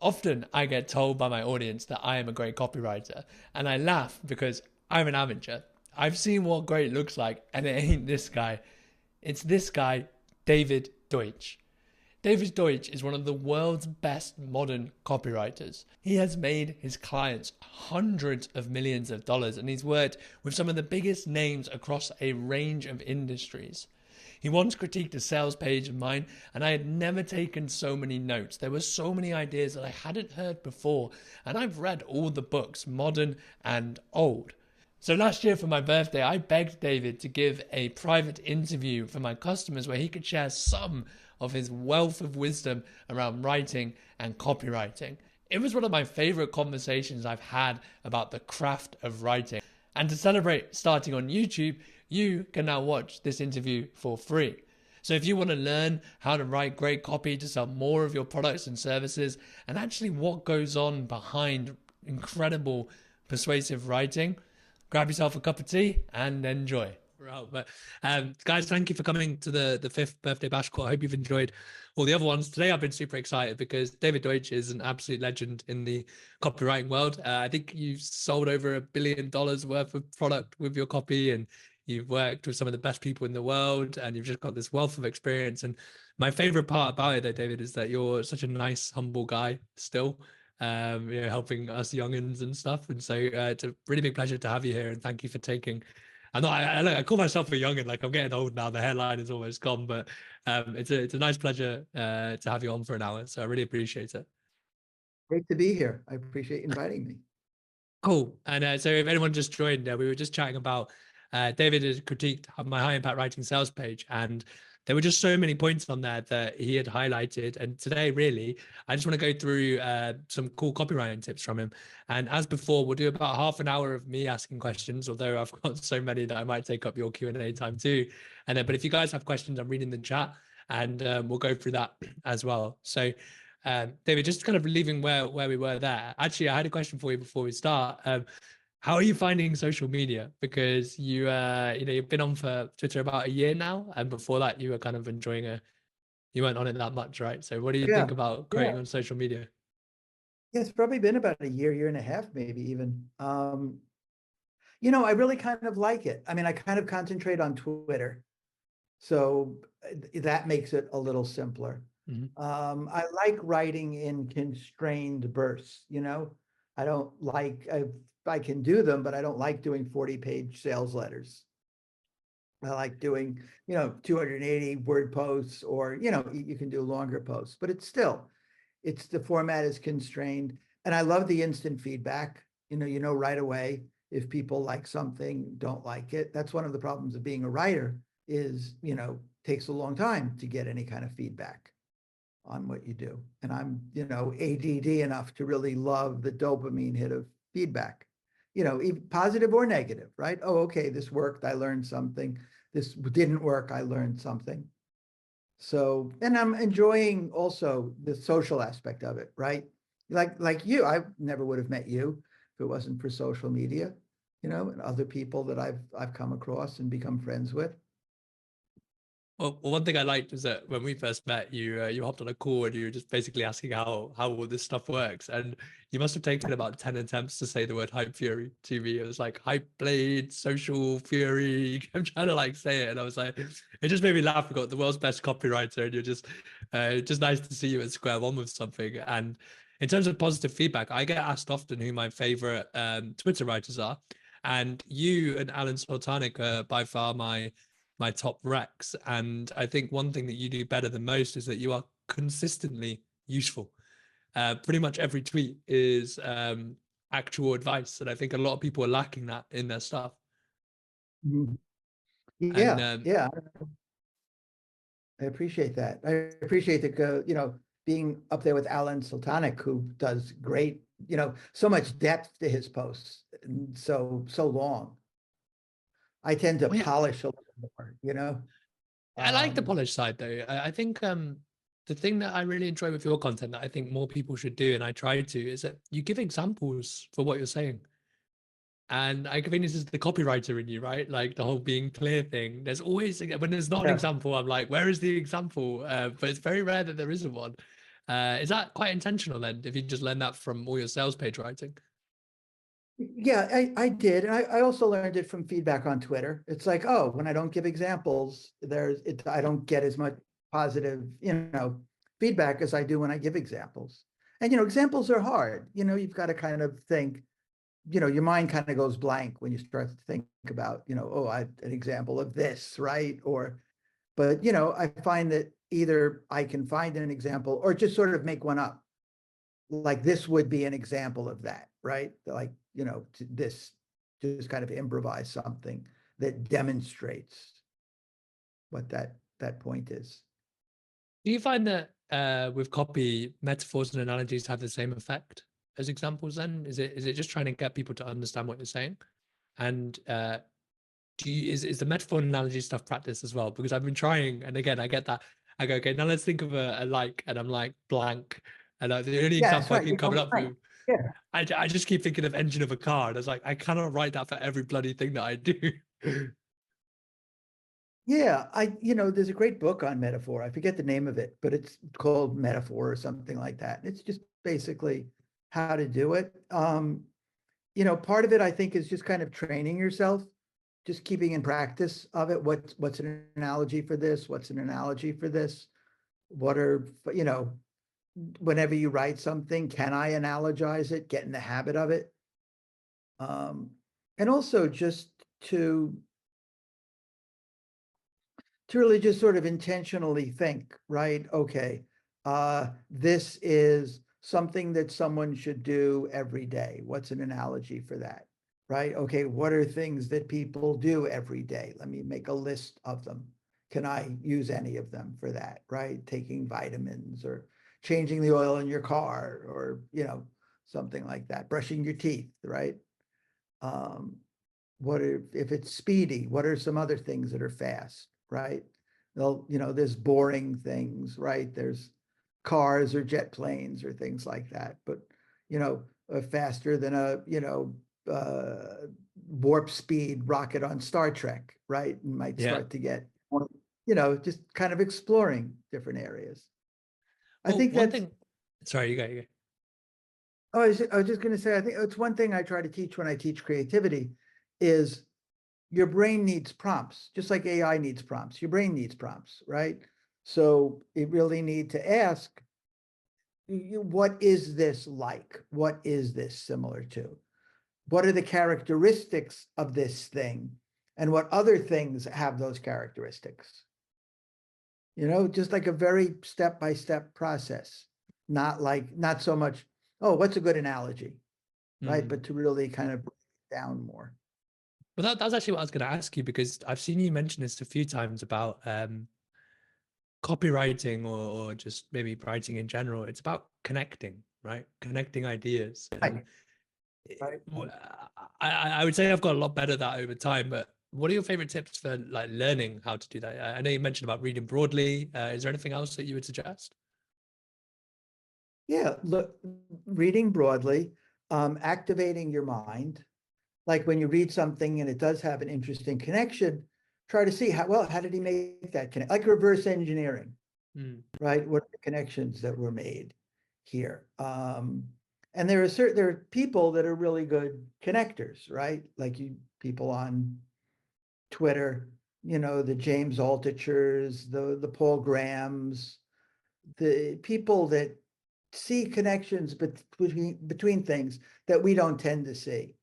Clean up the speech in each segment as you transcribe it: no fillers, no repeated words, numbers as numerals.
Often I get told by my audience that I am a great copywriter, and I laugh because I'm an amateur. I've seen what great looks like, and it ain't this guy. It's this guy, David Deutsch. David Deutsch is one of the world's best modern copywriters. He has made his clients hundreds of millions of dollars, and he's worked with some of the biggest names across a range of industries. He once critiqued a sales page of mine, and I had never taken so many notes. There were so many ideas that I hadn't heard before, and I've read all the books, modern and old. So last year for my birthday, I begged David to give a private interview for my customers where he could share some of his wealth of wisdom around writing and copywriting. It was one of my favorite conversations I've had about the craft of writing. And to celebrate starting on YouTube, you can now watch this interview for free. So if you want to learn how to write great copy to sell more of your products and services, and actually what goes on behind incredible persuasive writing, grab yourself a cup of tea and enjoy. Right, but guys, thank you for coming to the fifth birthday bash call. I hope you've enjoyed all the other ones. Today I've been super excited because David Deutsch is an absolute legend in the copywriting world. I think you've sold over $1 billion worth of product with your copy, and you've worked with some of the best people in the world, and you've just got this wealth of experience. And my favorite part about it, though, David, is that you're such a nice, humble guy still. Helping us youngins and stuff. And so it's a really big pleasure to have you here, and thank you for taking. I call myself a youngin, like I'm getting old now. The hairline is almost gone, but it's a nice pleasure to have you on for an hour. So I really appreciate it. Great to be here. I appreciate inviting me. Cool. And so if anyone just joined, we were just chatting about David has critiqued my high impact writing sales page, and there were just so many points on there that he had highlighted. And today, really, I just want to go through some cool copywriting tips from him. And as before, we'll do about half an hour of me asking questions, although I've got so many that I might take up your Q&A time too. But if you guys have questions, I'm reading the chat, and we'll go through that as well. So David, just kind of leaving where we were there. Actually, I had a question for you before we start. How are you finding social media? Because you've been on for Twitter about a year now, and before that you were kind of you weren't on it that much, right? So what do you think about creating on social media? Yeah, it's probably been about a year and a half, maybe even. I really kind of like it. I mean, I kind of concentrate on Twitter, so that makes it a little simpler. I like writing in constrained bursts. I don't like, I can do them, but I don't like doing 40-page sales letters. I like doing, 280 word posts, or, you can do longer posts, but it's the format is constrained. And I love the instant feedback, right away if people like something, don't like it. That's one of the problems of being a writer is, takes a long time to get any kind of feedback on what you do. And I'm, ADD enough to really love the dopamine hit of feedback, even positive or negative, right? Oh, okay, this worked, I learned something. This didn't work, I learned something. So, and I'm enjoying also the social aspect of it, right? Like you, I never would have met you if it wasn't for social media, and other people that I've come across and become friends with. Well, one thing I liked was that when we first met, you hopped on a call and you were just basically asking how all this stuff works, and you must have taken about 10 attempts to say the word hype fury to me. It was like hype blade, social fury. I'm trying to say it, and I was like, it just made me laugh. We got the world's best copywriter, and you're just nice to see you at square one with something. And in terms of positive feedback, I get asked often who my favorite Twitter writers are, and you and Alan Soltanik are by far my top recs. And I think one thing that you do better than most is that you are consistently useful. Pretty much every tweet is actual advice, and I think a lot of people are lacking that in their stuff. Yeah, yeah. I appreciate that. I appreciate the being up there with Alan Soltanik, who does great, so much depth to his posts, and so long. I tend to polish a little more, I like the polished side though. I think the thing that I really enjoy with your content that I think more people should do, and I try to, is that you give examples for what you're saying. And I think this is the copywriter in you, right? Like the whole being clear thing. There's always, when there's not an example, I'm like, where is the example? But it's very rare that there isn't one. Is that quite intentional then, if you just learn that from all your sales page writing? Yeah, I did. And I also learned it from feedback on Twitter. It's like, oh, when I don't give examples, I don't get as much positive, feedback as I do when I give examples. And, examples are hard. You've got to kind of think, your mind kind of goes blank when you start to think about, oh, an example of this, right? But, I find that either I can find an example or just sort of make one up. Like this would be an example of that, right? Like, this, just kind of improvise something that demonstrates what that point is. Do you find that with copy, metaphors and analogies have the same effect as examples then? Is it just trying to get people to understand what you're saying? And is the metaphor and analogy stuff practice as well? Because I've been trying, and again, I get that. I go, okay, now let's think of a like, and I'm like blank. And the only Yes, example I right. can come up Right. with, Yeah. I just keep thinking of engine of a car. And I was like, I cannot write that for every bloody thing that I do. Yeah, there's a great book on metaphor. I forget the name of it, but it's called Metaphor or something like that. It's just basically how to do it. Part of it I think is just kind of training yourself, just keeping in practice of it. What's an analogy for this? What's an analogy for this? What are, whenever you write something, can I analogize it? Get in the habit of it. And also just to really just sort of intentionally think, right? Okay, this is something that someone should do every day. What's an analogy for that? Right? Okay, what are things that people do every day? Let me make a list of them. Can I use any of them for that? Right? Taking vitamins or changing the oil in your car or, something like that. Brushing your teeth, right? Um, if it's speedy, what are some other things that are fast, right? There's boring things, right? There's cars or jet planes or things like that, but faster than warp speed rocket on Star Trek, right? You might Yeah. start to get, just kind of exploring different areas. I Well, think one that's, thing, sorry, you go, you go. I was just going to say, I think it's one thing I try to teach when I teach creativity is your brain needs prompts, just like AI needs prompts. Your brain needs prompts, right? So you really need to ask, what is this like? What is this similar to? What are the characteristics of this thing? And what other things have those characteristics? Just like a very step-by-step process, not so much, oh, what's a good analogy, right? But to really kind of break it down more. Well, that's actually what I was going to ask you, because I've seen you mention this a few times about copywriting or just maybe writing in general. It's about connecting, right? Connecting ideas. And Right. I would say I've got a lot better at that over time, but what are your favorite tips for like learning how to do that? I know you mentioned about reading broadly. Is there anything else that you would suggest? Yeah, look, reading broadly, activating your mind. Like when you read something and it does have an interesting connection, try to see how did he make that connect? Like reverse engineering, right? What are the connections that were made here? And there are people that are really good connectors, right? Like people on Twitter, the James Altuchers, the Paul Grahams, the people that see connections between things that we don't tend to see.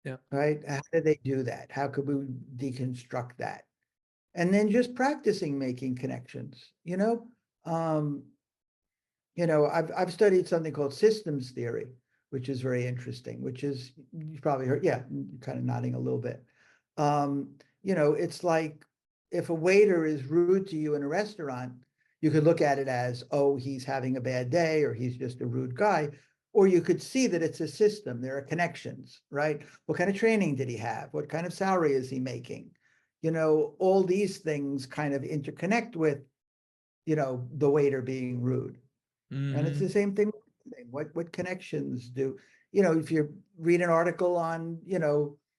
Yeah. Right? How do they do that? How could we deconstruct that? And then just practicing making connections, I've studied something called systems theory, which is very interesting, which is, you've probably heard, yeah, you're kind of nodding a little bit. It's like if a waiter is rude to you in a restaurant, you could look at it as, oh, he's having a bad day or he's just a rude guy. Or you could see that it's a system. There are connections, right? What kind of training did he have? What kind of salary is he making? All these things kind of interconnect with, the waiter being rude. And it's the same thing. What connections do, if you read an article on,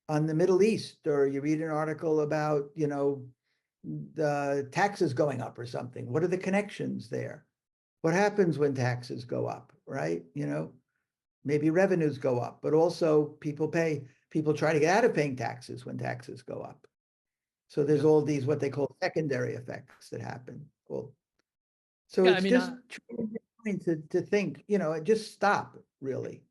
on the Middle East, or you read an article about, the taxes going up or something, what are the connections there? what happens when taxes go up, right? Maybe revenues go up, but also people try to get out of paying taxes when taxes go up. So there's Yeah. all these what they call secondary effects that happen. Well, so Yeah, I it's mean, just trying to think, just stop, really.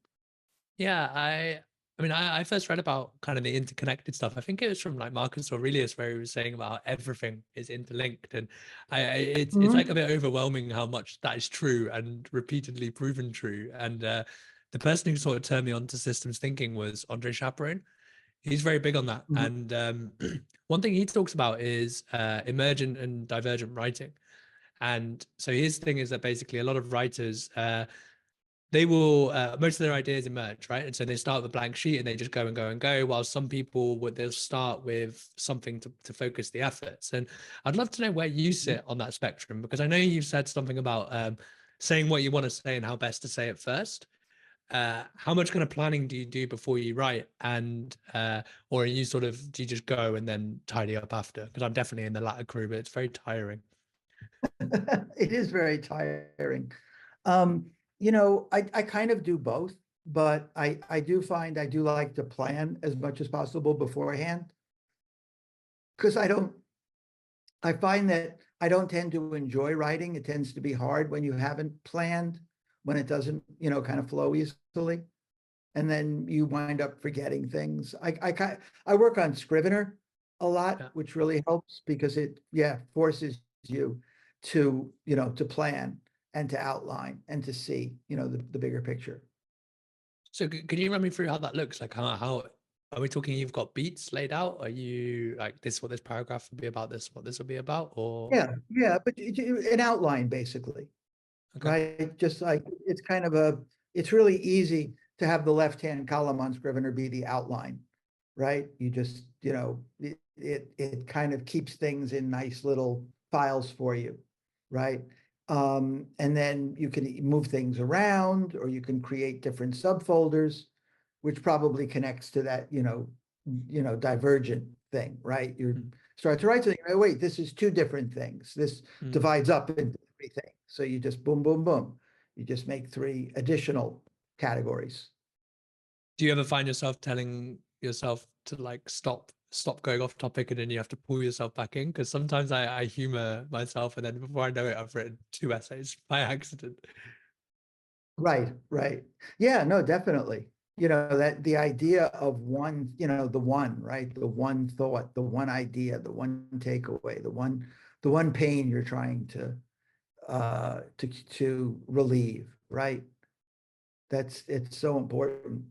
yeah, I mean, I first read about kind of the interconnected stuff. I think it was from like Marcus Aurelius, where he was saying about how everything is interlinked, and it's like a Mhm. bit overwhelming how much that is true and repeatedly proven true. And the person who sort of turned me on to systems thinking was Andre Chaperon. He's very big on that, Mhm. and one thing he talks about is emergent and divergent writing. And so his thing is that basically a lot of writers they will most of their ideas emerge, right? And so they start with a blank sheet and they just go and go and go, while some people would they'll start with something to focus the efforts. And I'd love to know where you sit on that spectrum, because I know you've said something about saying what you want to say and how best to say it first. How much kind of planning do you do before you write, and or are you sort of do you just go and then tidy up after? Because I'm definitely in the latter crew, but it's very tiring. It is very tiring. I kind of do both, but I do find I do like to plan as much as possible beforehand, because I find that I don't tend to enjoy writing. It tends to be hard when you haven't planned, when it doesn't, kind of flow easily. And then you wind up forgetting things. I work on Scrivener a lot, Yeah. which really helps because it, yeah, forces you to plan and to outline and to see, the bigger picture. So can you run me through how that looks? Like how are we talking? You've got beats laid out? Are you like this? What this paragraph will be about? This what this will be about? Or Yeah, yeah, but an outline basically, okay, right? Just like it's really easy to have the left-hand column on Scrivener be the outline, right? You just, it kind of keeps things in nice little files for you, right? And then you can move things around, or you can create different subfolders, which probably connects to that, divergent thing, right? You mm, start to write something, oh, wait, this is two different things. This mm. divides up into three things. So you just boom, boom, boom. You just make three additional categories. Do you ever find yourself telling yourself to like stop going off topic, and then you have to pull yourself back in? Because sometimes I humor myself, and then before I know it, I've written two essays by accident. Right, right. Yeah, no, definitely. That the idea of one, the one, right? The one thought, the one idea, the one takeaway, the one pain you're trying to relieve, right? It's so important.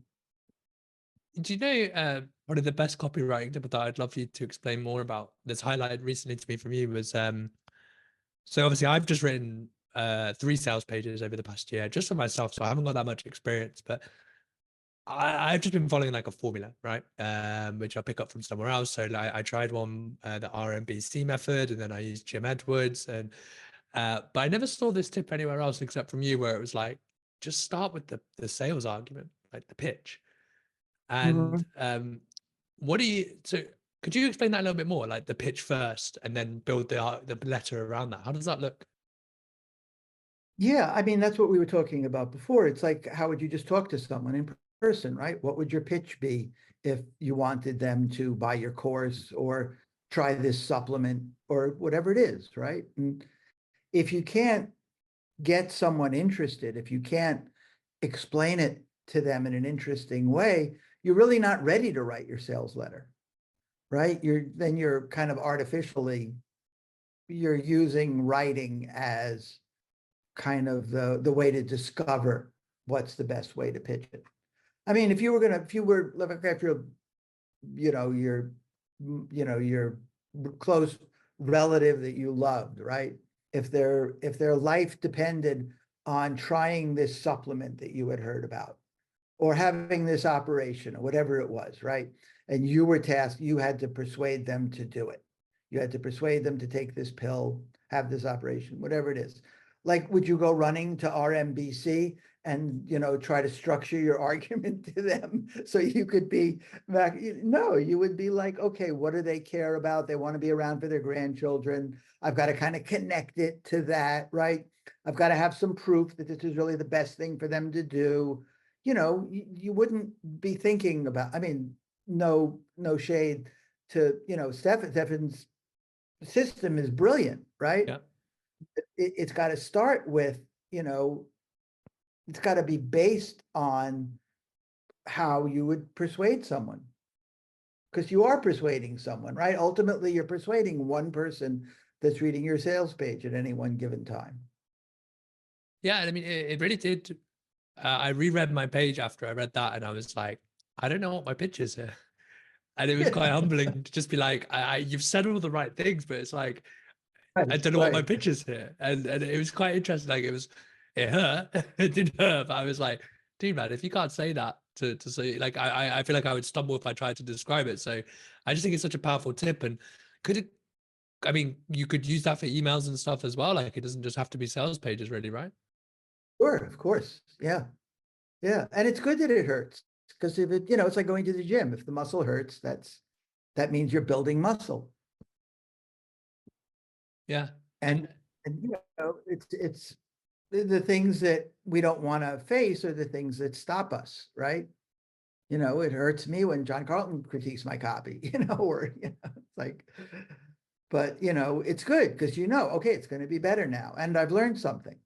Do you know one of the best copywriting tip that I'd love you to explain more about that's highlighted recently to me from you was so obviously I've just written 3 sales pages over the past year just for myself, so I haven't got that much experience, but I've just been following like a formula, right? Which I pick up from somewhere else. So like, I tried one, the RMBC method, and then I used Jim Edwards, and but I never saw this tip anywhere else except from you, where it was like just start with the sales argument, like the pitch, and Mhm. what do you so? Could you explain that a little bit more, like the pitch first, and then build the letter around that? How does that look? Yeah, I mean, that's what we were talking about before. It's like, how would you just talk to someone in person, right? What would your pitch be if you wanted them to buy your course or try this supplement or whatever it is, right? And if you can't get someone interested, if you can't explain it to them in an interesting way, you're really not ready to write your sales letter, right? You're kind of artificially, you're using writing as kind of the way to discover what's the best way to pitch it. I mean, if you were living after, your, your close relative that you loved, right? If their life depended on trying this supplement that you had heard about, or having this operation, or whatever it was, right? And you were tasked, you had to persuade them to do it. You had to persuade them to take this pill, have this operation, whatever it is. Like, would you go running to RMBC and, try to structure your argument to them so you could be back? No, you would be like, okay, what do they care about? They want to be around for their grandchildren. I've got to kind of connect it to that, right? I've got to have some proof that this is really the best thing for them to do. You know, you wouldn't be thinking about, I mean, no shade to, you know, Stefan's system is brilliant, right? Yeah. It's got to start with, you know, it's got to be based on how you would persuade someone. Because you are persuading someone, right? Ultimately, you're persuading one person that's reading your sales page at any one given time. Yeah, and I mean, it really did. I reread my page after I read that, and I was like, I don't know what my pitch is here. And it was quite humbling to just be like, you've said all the right things, but it's like, I Right, don't know what my right. pitch is here. And it was quite interesting. Like it hurt. It did hurt, but I was like, dude, man, if you can't say that to say, like, I feel like I would stumble if I tried to describe it. So I just think it's such a powerful tip. And I mean, you could use that for emails and stuff as well. Like it doesn't just have to be sales pages really, right? Sure, of course. Yeah. Yeah. And it's good that it hurts. Because if it, you know, it's like going to the gym. If the muscle hurts, that means you're building muscle. Yeah. And you know, it's the things that we don't want to face are the things that stop us, right? You know, it hurts me when John Carlton critiques my copy, you know, or you know, it's like, but you know, it's good because you know, okay, it's going to be better now. And I've learned something.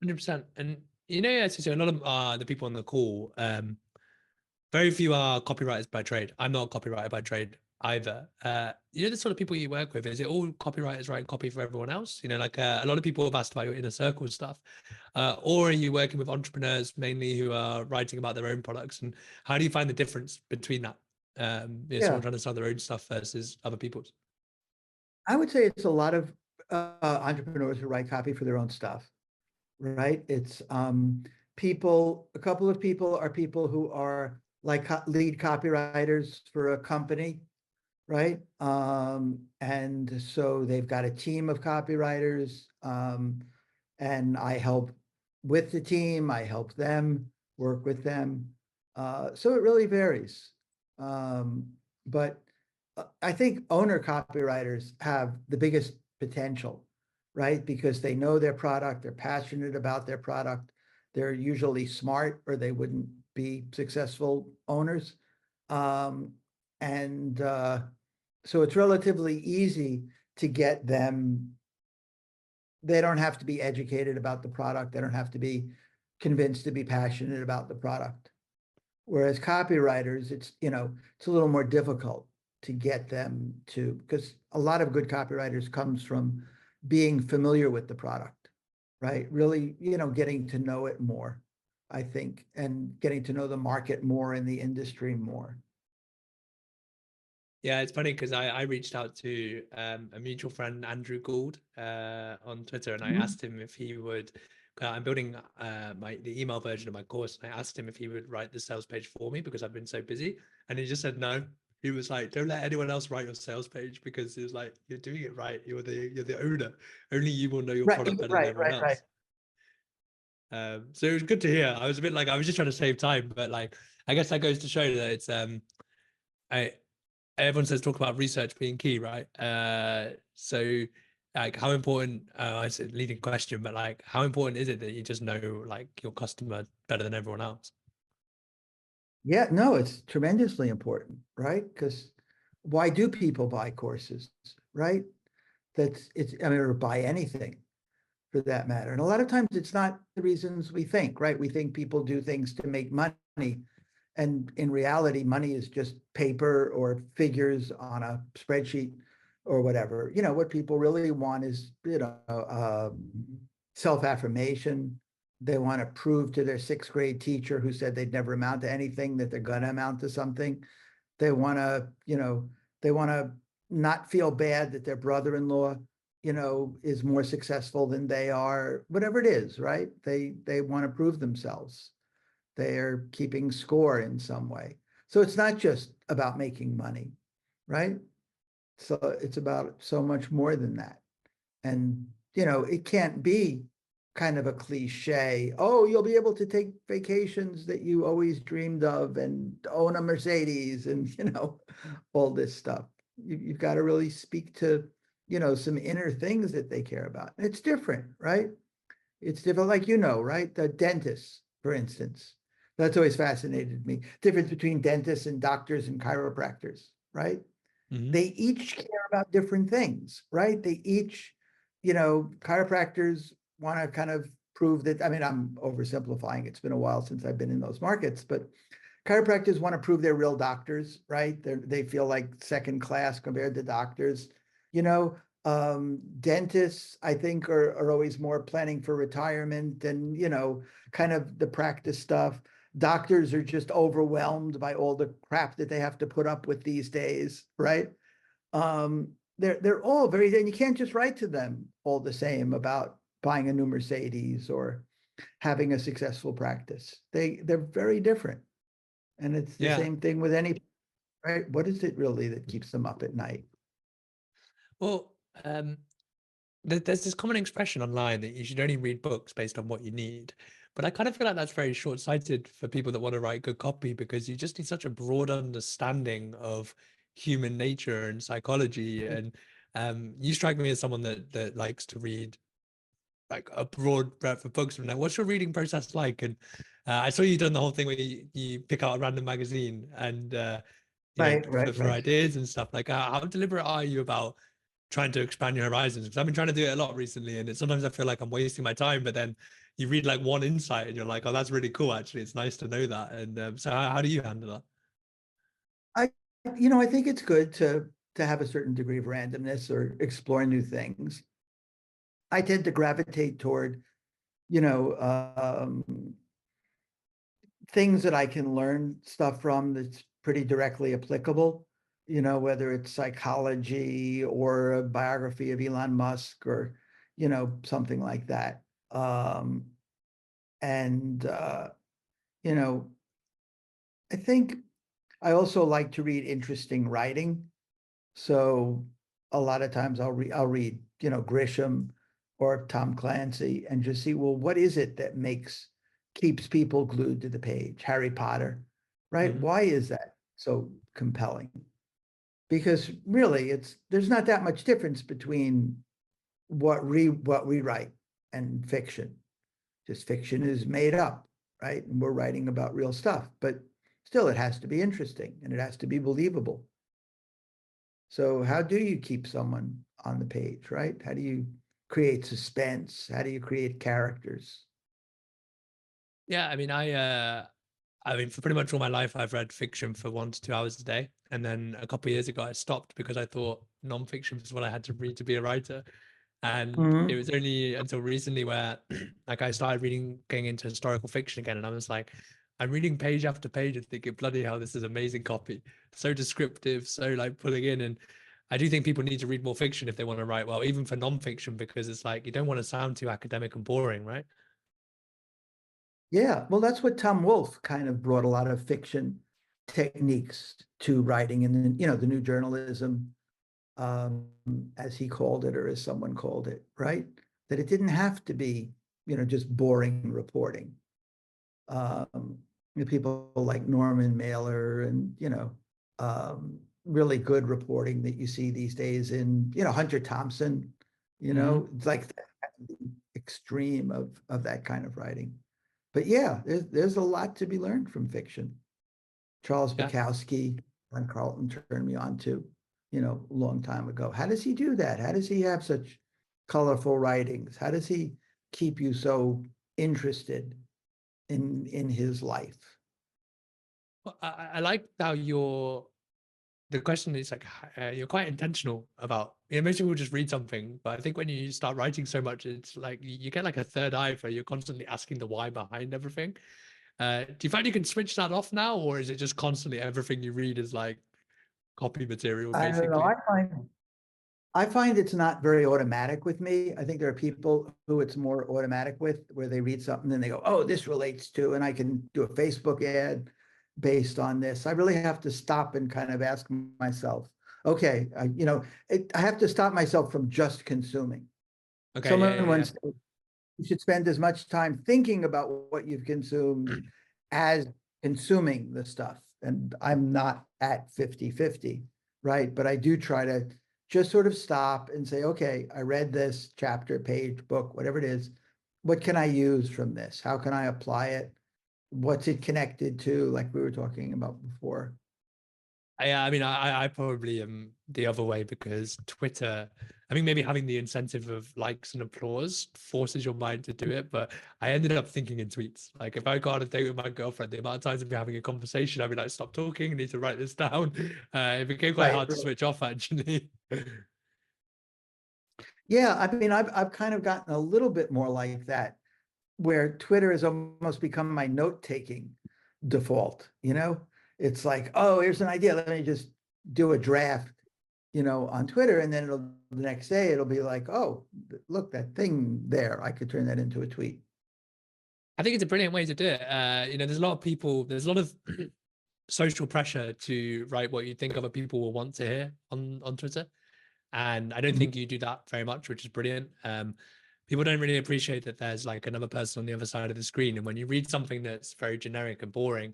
100%. And you know, as you say, a lot of the people on the call, very few are copywriters by trade. I'm not a copywriter by trade either. You know, the sort of people you work with, is it all copywriters writing copy for everyone else? You know, like a lot of people have asked about your inner circle stuff. Or are you working with entrepreneurs mainly who are writing about their own products? And how do you find the difference between that? You know, Yeah, someone trying to sell their own stuff versus other people's? I would say it's a lot of entrepreneurs who write copy for their own stuff, right? It's people, a couple of people are people who are like lead copywriters for a company, right? And so they've got a team of copywriters, and I help with the team, I help them, work with them. So it really varies. Um, but I think owner copywriters have the biggest potential, right? Because they know their product, they're passionate about their product, they're usually smart or they wouldn't be successful owners. Um, and so it's relatively easy to get them. They don't have to be educated about the product. They don't have to be convinced to be passionate about the product. Whereas copywriters, it's, you know, it's a little more difficult to get them to, because a lot of good copywriters comes from being familiar with the product, right? Really, you know, getting to know it more, I think, and getting to know the market more and the industry more. Yeah, it's funny because I reached out to a mutual friend, Andrew Gould, on Twitter, and I Mhm. asked him if he would. I'm building the email version of my course, and I asked him if he would write the sales page for me because I've been so busy, and he just said no. He was like, "Don't let anyone else write your sales page because he was like, you're doing it right. You're the owner. Only you will know your Right, product better than right, everyone right, right. else." So it was good to hear. I was a bit like I was just trying to save time, but like I guess that goes to show that it's I everyone says talk about research being key, right? So like how important it's a leading question, but like how important is it that you just know like your customer better than everyone else? Yeah, no, it's tremendously important, right? Because why do people buy courses, right? I mean, or buy anything for that matter. And a lot of times it's not the reasons we think, right? We think people do things to make money. And in reality, money is just paper or figures on a spreadsheet or whatever. You know, what people really want is, you know, self-affirmation. They want to prove to their sixth grade teacher who said they'd never amount to anything that they're going to amount to something. They want to, you know, they want to not feel bad that their brother-in-law, you know, is more successful than they are, whatever it is, right? They want to prove themselves. They're keeping score in some way. So it's not just about making money, right? So it's about so much more than that. And, you know, it can't be kind of a cliche, oh, you'll be able to take vacations that you always dreamed of and own a Mercedes and, you know, all this stuff. You've got to really speak to some inner things that they care about. It's different, right? It's different, like, right? The dentists, for instance. That's always fascinated me. Difference between dentists and doctors and chiropractors, right? Mm-hmm. They each care about different things, right? They each, chiropractors want to kind of prove that, I mean, I'm oversimplifying. It's been a while since I've been in those markets, but chiropractors want to prove they're real doctors, right? They feel like second class compared to doctors. You know, dentists, I think, are always more planning for retirement and, kind of the practice stuff. Doctors are just overwhelmed by all the crap that they have to put up with these days, right? They're all very, and you can't just write to them all the same about buying a new Mercedes or having a successful practice. They're very different. And it's the Yeah. same thing with any, right? What is it really that keeps them up at night? Well, there's this common expression online that you should only read books based on what you need. But I kind of feel like that's very short-sighted for people that want to write good copy, because you just need such a broad understanding of human nature and psychology. And you strike me as someone that likes to read like a broad breadth of books. From now, what's your reading process like? And I saw you done the whole thing where you pick out a random magazine and Right, for right. ideas and stuff. Like, how deliberate are you about trying to expand your horizons? Because I've been trying to do it a lot recently, and sometimes I feel like I'm wasting my time. But then you read like one insight, and you're like, "Oh, that's really cool. Actually, it's nice to know that." And so, how do you handle that? I, I think it's good to have a certain degree of randomness or explore new things. I tend to gravitate toward, you know, things that I can learn stuff from that's pretty directly applicable, whether it's psychology or a biography of Elon Musk or, something like that. And, you know, I think I also like to read interesting writing. So a lot of times I'll read, Grisham or Tom Clancy and just see, well, what is it that keeps people glued to the page? Harry Potter, right? Mm-hmm. Why is that so compelling? Because really there's not that much difference between what we write and fiction. Just fiction is made up, right? And we're writing about real stuff, but still it has to be interesting and it has to be believable. So how do you keep someone on the page, right? How do you create suspense? How do you create characters? Yeah, I mean, for pretty much all my life, I've read fiction for 1 to 2 hours a day. And then a couple of years ago, I stopped because I thought nonfiction was what I had to read to be a writer. And it Mhm. was only until recently where like I started getting into historical fiction again. And I was like, I'm reading page after page and thinking, bloody hell, this is amazing copy. So descriptive, so like pulling in. And I do think people need to read more fiction if they want to write well, even for nonfiction, because it's like you don't want to sound too academic and boring, right? Yeah, well, that's what Tom Wolfe kind of brought a lot of fiction techniques to writing, and then the new journalism, um, as he called it, or as someone called it, right? That it didn't have to be, just boring reporting. Um, People like Norman Mailer and really good reporting that you see these days in Hunter Thompson. Mm-hmm. It's like the extreme of that kind of writing. But yeah, there's a lot to be learned from fiction. Charles Yeah. Bukowski, Ron Carlton turned me on to, a long time ago. How does he do that? How does he have such colorful writings? How does he keep you so interested in his life? Well, I like how the question is like you're quite intentional about, most people just read something, but I think when you start writing so much, it's like you get like a third eye where you're constantly asking the why behind everything. Do you find you can switch that off now, or is it just constantly everything you read is like copy material I don't know. basically? I find it's not very automatic with me. I think there are people who it's more automatic with, where they read something and they go, "Oh, this relates to," and I can do a Facebook ad based on this. I really have to stop and kind of ask myself, okay, I have to stop myself from just consuming. Okay, Someone yeah. once said, you should spend as much time thinking about what you've consumed as consuming the stuff. And I'm not at 50-50, right? But I do try to just sort of stop and say, okay, I read this chapter, page, book, whatever it is. What can I use from this? How can I apply it? What's it connected to, like we were talking about before? Yeah, I mean, I probably am the other way because Twitter, I mean, maybe having the incentive of likes and applause forces your mind to do it. But I ended up thinking in tweets. Like if I go on a date with my girlfriend, the amount of times we're having a conversation, I'd be like, stop talking, I need to write this down. It became quite Right. hard to switch off actually. Yeah, I mean, I've kind of gotten a little bit more like that, where Twitter has almost become my note-taking default, you know? It's like, oh, here's an idea. Let me just do a draft, on Twitter, and then the next day it'll be like, oh, look, that thing there. I could turn that into a tweet. I think it's a brilliant way to do it. There's a lot of people, there's a lot of social pressure to write what you think other people will want to hear on Twitter. And I don't Mhm. think you do that very much, which is brilliant. People don't really appreciate that there's like another person on the other side of the screen. And when you read something that's very generic and boring,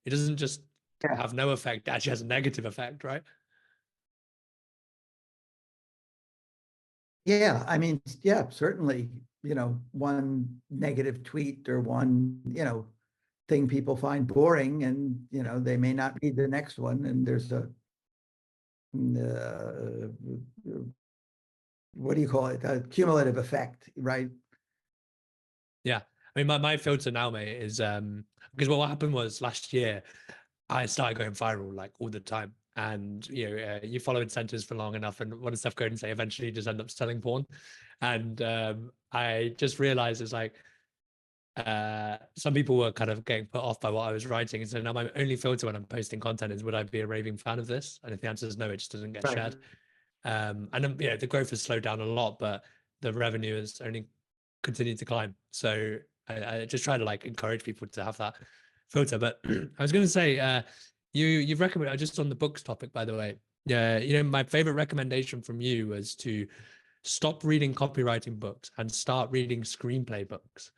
it doesn't just Yeah. have no effect, it actually has a negative effect, right? Yeah, I mean, yeah, certainly, one negative tweet or one, thing people find boring, and, they may not read the next one, and there's uh, what do you call it? A cumulative effect, right? Yeah. I mean, my filter now, mate, is because what happened was last year I started going viral like all the time. And you follow incentives for long enough, and what does stuff go and say? Eventually, you just end up selling porn. And I just realized it's like some people were kind of getting put off by what I was writing. And so now my only filter when I'm posting content is, would I be a raving fan of this? And if the answer is no, it just doesn't get Right. shared. And then, the growth has slowed down a lot, but the revenue has only continued to climb. So I just try to like encourage people to have that filter. But I was going to say, you've recommended, just on the books topic, by the way. Yeah, my favorite recommendation from you was to stop reading copywriting books and start reading screenplay books.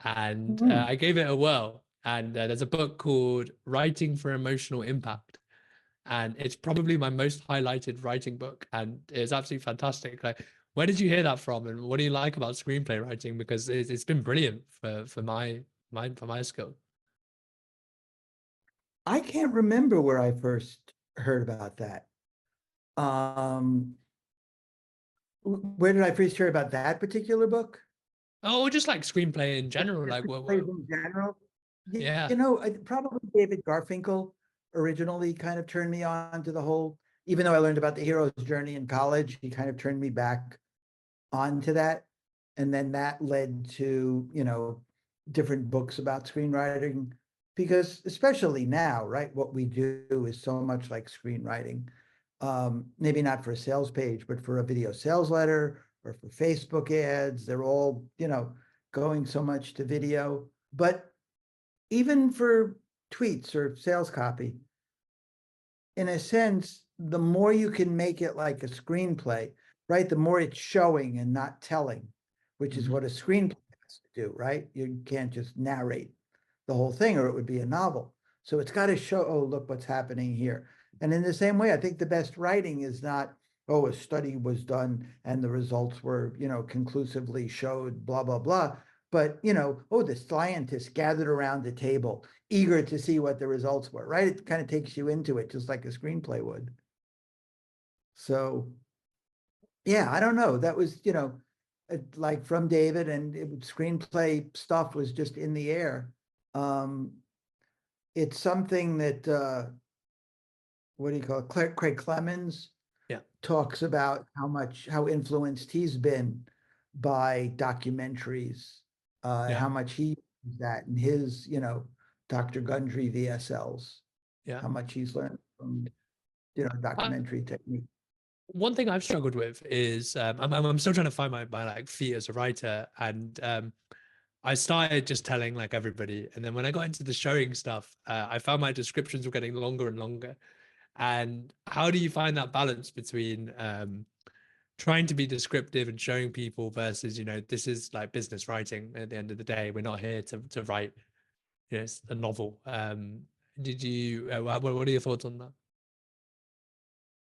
And Hmm. I gave it a whirl. And there's a book called Writing for Emotional Impact. And it's probably my most highlighted writing book. And it's absolutely fantastic. Like, where did you hear that from? And what do you like about screenplay writing? Because it's been brilliant for my skill. I can't remember where I first heard about that. Um, where did I first hear about that particular book? Oh, just like screenplay in Just general. Like, plays in general. yeah, Probably David Garfinkel originally kind of turned me on to the whole, even though I learned about the hero's journey in college, he kind of turned me back onto that. And then that led to, different books about screenwriting, because especially now, right, what we do is so much like screenwriting. Maybe not for a sales page, but for a video sales letter or for Facebook ads, they're all, going so much to video. But even for tweets or sales copy, in a sense, the more you can make it like a screenplay, right? The more it's showing and not telling, which is hmm what a screenplay has to do, right? You can't just narrate the whole thing, or it would be a novel. So it's got to show, oh, look what's happening here. And in the same way, I think the best writing is not, oh, a study was done and the results were, conclusively showed, blah, blah, blah. But, oh, the scientists gathered around the table, eager to see what the results were, right? It kind of takes you into it, just like a screenplay would. So, yeah, I don't know. That was, like from David, and screenplay stuff was just in the air. Um, it's something that what do you call it? Craig Clemens yeah, talks about how influenced he's been by documentaries, yeah, how much he used that in his, Dr. Gundry VSLs, yeah. how much he's learned from, I, documentary technique. one thing I've struggled with is I'm still trying to find my like feet as a writer, and I started just telling like everybody, and then when I got into the showing stuff, I found my descriptions were getting longer and longer. And how do you find that balance between trying to be descriptive and showing people versus, this is like business writing at the end of the day. We're not here to write, a novel. Did you, what are your thoughts on that?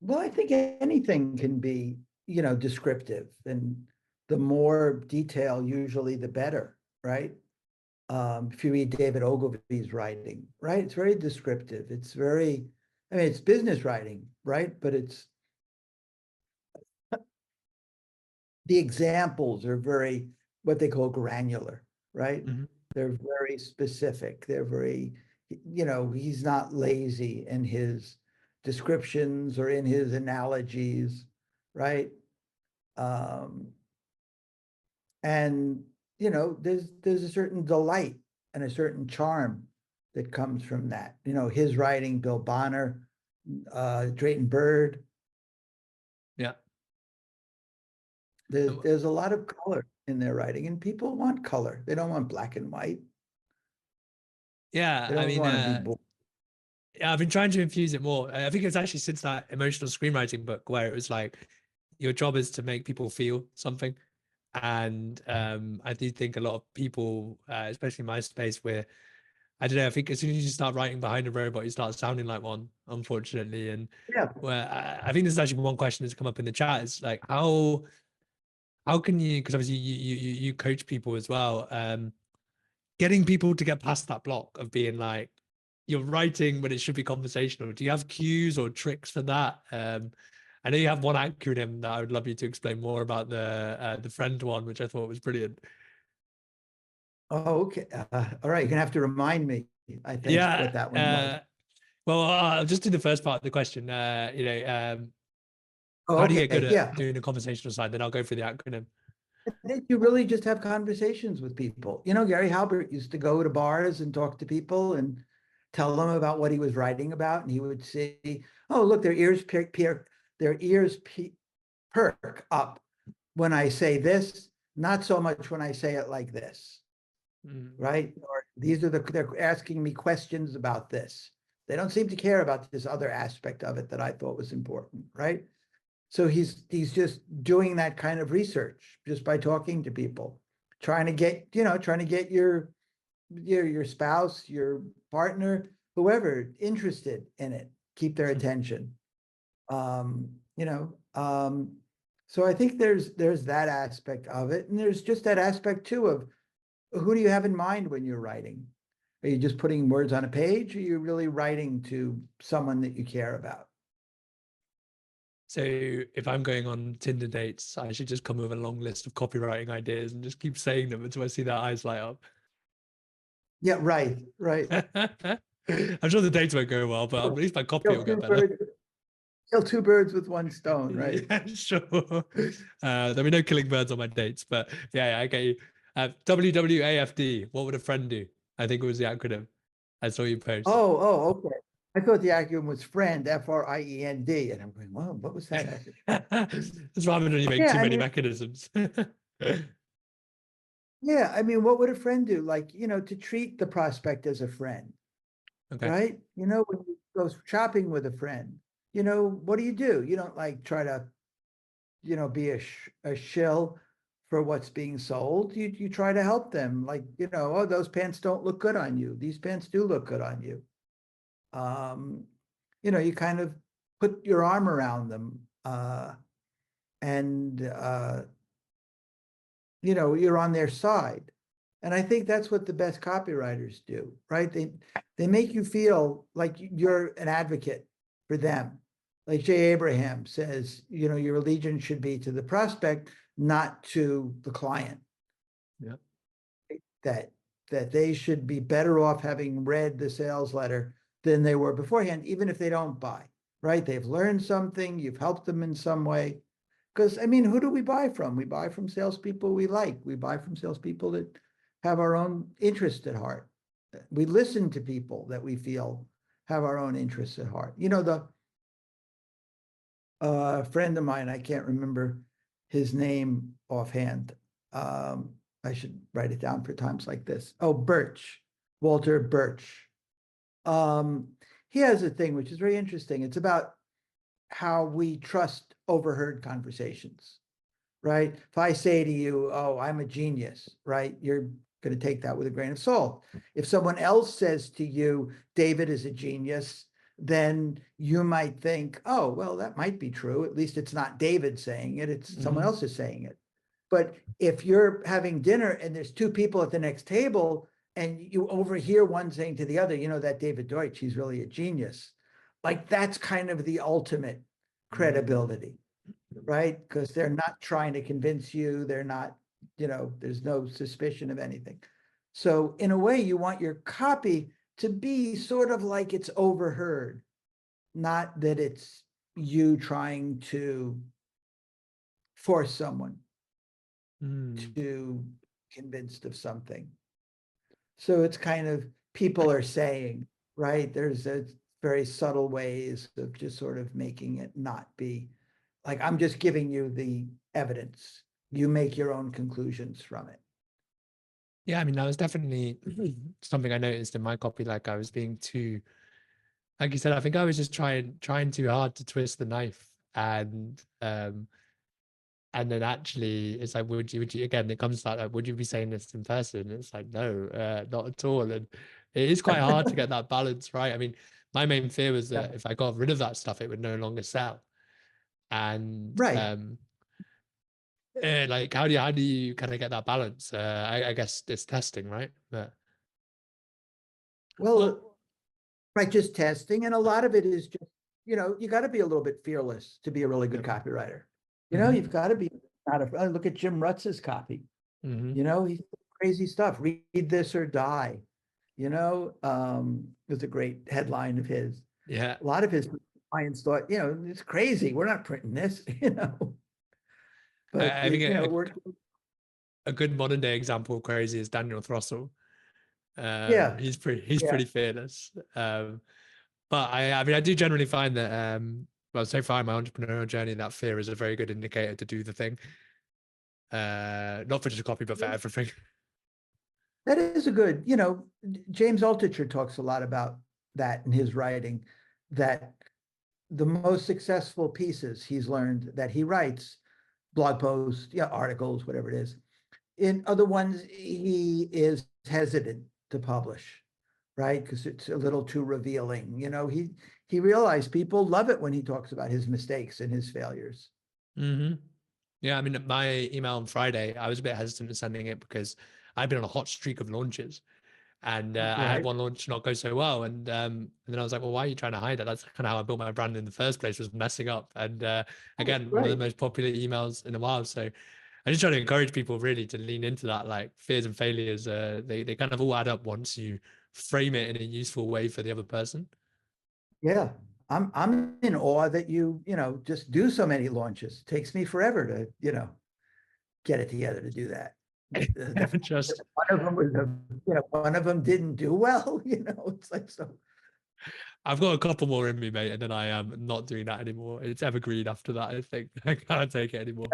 Well, I think anything can be, descriptive, and the more detail, usually the better, right? If you read David Ogilvy's writing, right, it's very descriptive. It's very, I mean, it's business writing, right? But the examples are very, what they call granular, right? Hmm. They're very specific. They're very, he's not lazy in his descriptions or in his analogies, right? Um, and there's a certain delight and a certain charm that comes from that. His writing, Bill Bonner, Drayton Bird. Yeah. There's a lot of color in their writing, and people want color. They don't want black and white. Yeah. They I don't mean, want to be bored. yeah, I've been trying to infuse it more. I think it's actually since that emotional screenwriting book where it was like your job is to make people feel something. And I do think a lot of people, especially in my space, where I don't know, I think as soon as you start writing behind a robot, you start sounding like one, unfortunately. And Yeah. where I think this is actually one question that's come up in the chat is like how can you, because obviously you coach people as well, getting people to get past that block of being like you're writing when it should be conversational. Do you have cues or tricks for that? I know you have one acronym that I would love you to explain more about, the friend one, which I thought was brilliant. Oh, okay. All right. You're gonna have to remind me, I think, Yeah. what that one was. Well, I'll just do the first part of the question. Oh, How do you get good okay. at Yeah. doing the conversational side? Then I'll go through the acronym. I think you really just have conversations with people. Gary Halbert used to go to bars and talk to people and tell them about what he was writing about, and he would say, "Oh, look, their ears perk up when I say this, not so much when I say it like this, Mm. right? Or they're asking me questions about this. They don't seem to care about this other aspect of it that I thought was important, right?" So he's just doing that kind of research just by talking to people, trying to get your spouse, your partner, whoever interested in it, keep their attention. Um, you know, um, so I think there's that aspect of it, and there's just that aspect too of who do you have in mind when you're writing? Are you just putting words on a page, or are you really writing to someone that you care about? So if I'm going on Tinder dates, I should just come with a long list of copywriting ideas and just keep saying them until I see their eyes light up. Yeah, right, right. I'm sure the dates won't go well, but at least my copy Kill will get two better. birds, kill two birds with one stone, right? Yeah, sure. There'll be no killing birds on my dates, but yeah, I get you. WWAFD, what would a friend do? I think it was the acronym. I saw you post. Okay. I thought the acronym was friend, FRIEND, and I'm going, well, what was that acronym? That's what happens when you make Yeah, too I many mean, mechanisms. yeah, I mean, what would a friend do? Like, to treat the prospect as a friend, Okay. right? When you go shopping with a friend, what do? You don't like try to, be a shill for what's being sold. You try to help them. Like, oh, those pants don't look good on you. These pants do look good on you. Um, you kind of put your arm around them, and you're on their side. And I think that's what the best copywriters do, right? They make you feel like you're an advocate for them. Like Jay Abraham says, your allegiance should be to the prospect, not to the client. Yeah. That they should be better off having read the sales letter than they were beforehand, even if they don't buy, right? They've learned something, you've helped them in some way. Because I mean, who do we buy from? We buy from salespeople we like. We buy from salespeople that have our own interest at heart. We listen to people that we feel have our own interests at heart. The friend of mine, I can't remember his name offhand. I should write it down for times like this. Oh, Birch, Walter Birch. Um, he has a thing which is very interesting. It's about how we trust overheard conversations, right? If I say to you, "Oh, I'm a genius," right? You're going to take that with a grain of salt. If someone else says to you, "David is a genius," then you might think, oh, well, that might be true. At least it's not David saying it, it's someone else is saying it. But if you're having dinner and there's two people at the next table and you overhear one saying to the other, you know, that David Deutsch, he's really a genius. Like that's kind of the ultimate credibility, right? Because they're not trying to convince you. They're not, you know, there's no suspicion of anything. So in a way, you want your copy to be sort of like it's overheard, not that it's you trying to force someone to convinced of something. So it's kind of people are saying, right? There's a very subtle ways of just sort of making it not be like, I'm just giving you the evidence. You make your own conclusions from it. Yeah, I mean, that was definitely something I noticed in my copy. Like I was being too, like you said, I think I was just trying too hard to twist the knife. And then actually it's like, would you again, it comes to that, like, would you be saying this in person? And it's like, no, not at all. And it is quite hard to get that balance right. I mean, my main fear was that if I got rid of that stuff, it would no longer sell. And Right. like how do you kind of get that balance? I guess it's testing, right? But Well, well, right, just testing. And a lot of it is just, you know, you got to be a little bit fearless to be a really good yep. copywriter. You know, you've got to be not a, look at Jim Rutz's copy. You know, he's crazy stuff. Read this or die. You know, it was a great headline of his. Yeah. A lot of his clients thought, you know, it's crazy. We're not printing this, you know. But I think you know, we're a good modern day example of crazy is Daniel Throssell. yeah, He's yeah. pretty fearless. But I mean, I do generally find that, well, so far in my entrepreneurial journey, that fear is a very good indicator to do the thing. Not for just a copy, but for everything. That is a good, you know, James Altucher talks a lot about that in his writing, that the most successful pieces he's learned that he writes, blog posts, yeah, articles, whatever it is, in other ones he is hesitant to publish, right? Because it's a little too revealing. You know, he realized people love it when he talks about his mistakes and his failures. Yeah, I mean, my email on Friday, I was a bit hesitant in sending it because I've been on a hot streak of launches. And I had Right. one launch not go so well, and then I was like, well, why are you trying to hide that? That's kind of how I built my brand in the first place, was messing up. And again, one of the Right. most popular emails in a while. So I just try to encourage people really to lean into that. Like fears and failures, they kind of all add up once you frame it in a useful way for the other person. Yeah. I'm in awe that you know, just do so many launches. It takes me forever to, you know, get it together to do that. The fact that Just one of them was you know, one of them didn't do well, you know, it's like so. I've got a couple more in me, mate, and then I am not doing that anymore. It's evergreen after that. I think I can't take it anymore.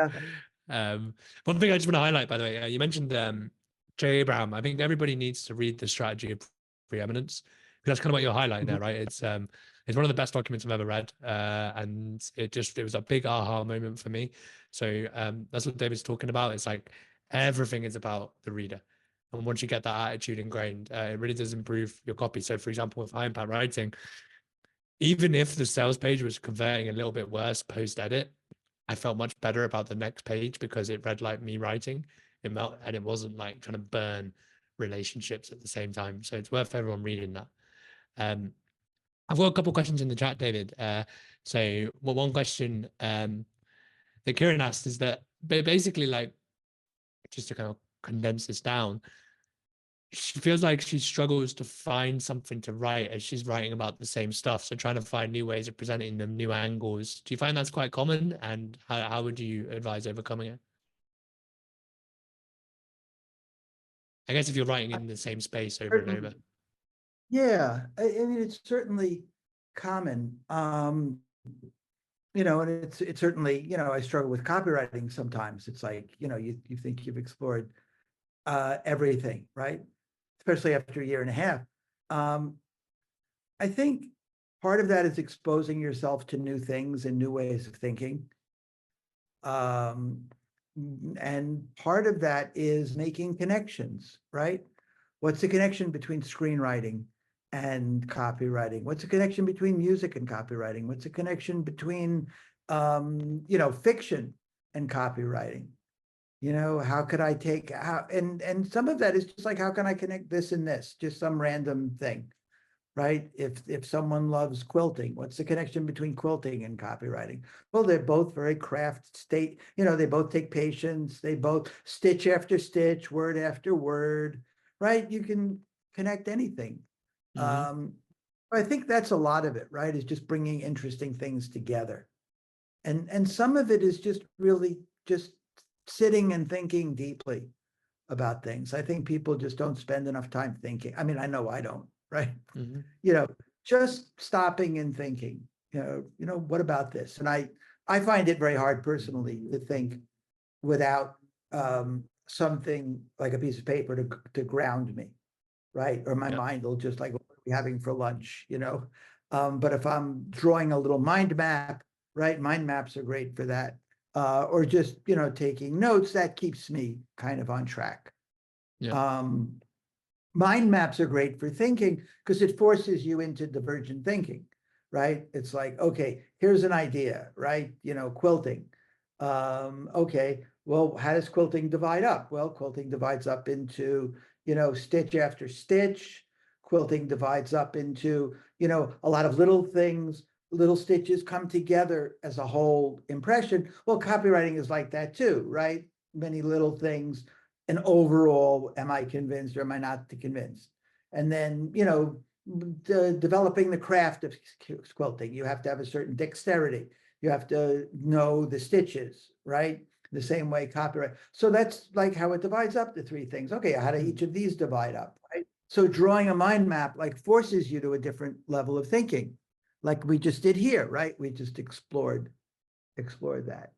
Yeah. One thing I just want to highlight, by the way, you mentioned Jay Abraham. I think everybody needs to read the Strategy of Preeminence, because that's kind of what you're highlighting there, right? It's one of the best documents I've ever read, and it was a big aha moment for me. So that's what David's talking about. It's like everything is about the reader. And once you get that attitude ingrained, it really does improve your copy. So, for example, with high impact writing, even if the sales page was converting a little bit worse post edit, I felt much better about the next page because it read like me writing. And it wasn't like trying to burn relationships at the same time. So it's worth everyone reading that. Um, I've got a couple of questions in the chat, David. So one question that Kieran asked is that basically, like, just to kind of condense this down, she feels like she struggles to find something to write as she's writing about the same stuff. So trying to find new ways of presenting them, new angles. Do you find that's quite common? And how would you advise overcoming it? I guess if you're writing in the same space over and over. Yeah, I mean, it's certainly common. You know, and it's certainly, you know, I struggle with copywriting sometimes. It's like, you know, you think you've explored everything, right? Especially after a year and a half. I think part of that is exposing yourself to new things and new ways of thinking. And part of that is making connections, right? What's the connection between screenwriting and copywriting? What's the connection between music and copywriting? What's the connection between, fiction and copywriting? How could I take how, and some of that is just like, how can I connect this and this? Just some random thing, right? If someone loves quilting, what's the connection between quilting and copywriting? Well, they're both very craft state, they both take patience, they both stitch after stitch, word after word, right? You can connect anything. Mm-hmm. I think that's a lot of it, right? Is just bringing interesting things together. And some of it is just really just sitting and thinking deeply about things. I think people just don't spend enough time thinking. I mean, I know I don't, right? Mm-hmm. You know, just stopping and thinking, what about this? And I find it very hard personally to think without something like a piece of paper to ground me, right? Or my Yeah. mind will just like, what are we having for lunch? But if I'm drawing a little mind map, right? Mind maps are great for that. Or just, taking notes, that keeps me kind of on track. Yeah. Um, Mind maps are great for thinking because it forces you into divergent thinking, right? It's like, okay, here's an idea, right? Quilting. Okay, well, how does quilting divide up? Well, quilting divides up into, stitch after stitch. Quilting divides up into, a lot of little things, little stitches come together as a whole impression. Well, copywriting is like that too, right? Many little things, and overall, am I convinced or am I not convinced? And then, developing the craft of quilting, you have to have a certain dexterity. You have to know the stitches, right? The same way copyright. So that's like how it divides up the three things. Okay, how do each of these divide up, right? So drawing a mind map like forces you to a different level of thinking, like we just did here, right? We just explored that.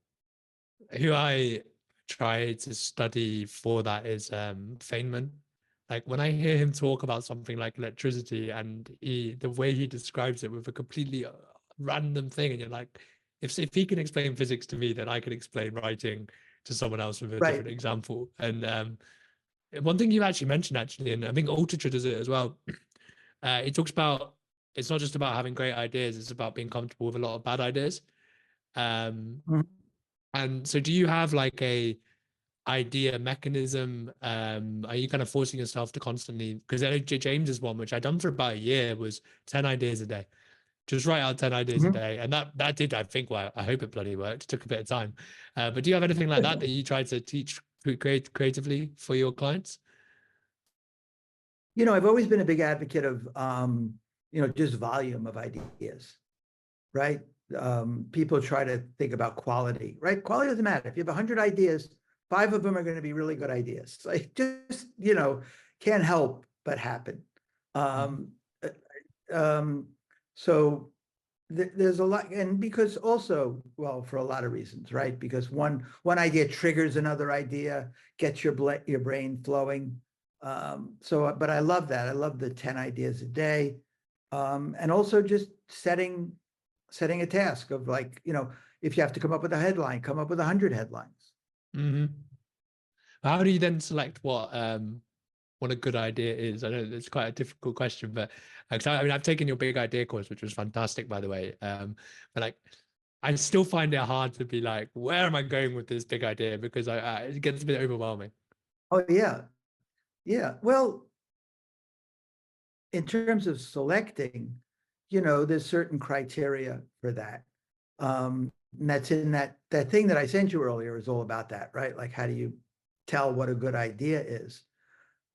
Who I try to study for that is Feynman. Like when I hear him talk about something like electricity and the way he describes it with a completely random thing, and you're like, if he can explain physics to me, then I can explain writing to someone else with a Right. different example. And one thing you actually mentioned, actually, and I think Ultra does it as well. He talks about it's not just about having great ideas; it's about being comfortable with a lot of bad ideas. Um, Mhm. and so, do you have like a idea mechanism? Are you kind of forcing yourself to constantly? Because I know James's one, which I done for about a year, was 10 ideas a day. Just write out 10 ideas a Mhm. day, and that did, I think, well, I hope it bloody worked. It took a bit of time, but do you have anything like that that you try to teach creatively for your clients? I've always been a big advocate of, just volume of ideas, right? People try to think about quality, right? Quality doesn't matter. If you have 100 ideas, 5 of them are going to be really good ideas. Like just, can't help but happen. Mhm. Um, uh, so there's a lot, and because also, well, for a lot of reasons, right? Because one idea triggers another idea, gets your brain flowing. But I love that. I love the 10 ideas a day, and also just setting a task of like, if you have to come up with a headline, come up with 100 headlines. Mm-hmm. How do you then select what a good idea is? I know it's quite a difficult question, but I mean, I've taken your big idea course, which was fantastic, by the way. But like, I still find it hard to be like, where am I going with this big idea? Because it gets a bit overwhelming. Oh yeah, yeah. Well, in terms of selecting, there's certain criteria for that. And that's in that thing that I sent you earlier is all about that, right? Like, how do you tell what a good idea is?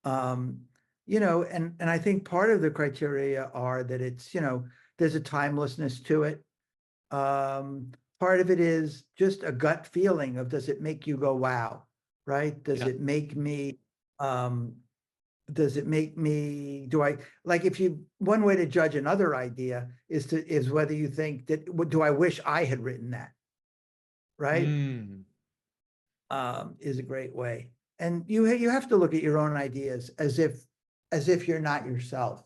Um, and I think part of the criteria are that it's, there's a timelessness to it. Part of it is just a gut feeling of, does it make you go, wow, right? Yeah. Um, does it make me, do I, like, if you, one way to judge another idea is whether you think that, do I wish I had written that, right? Mm. Is a great way. And you have to look at your own ideas as if you're not yourself,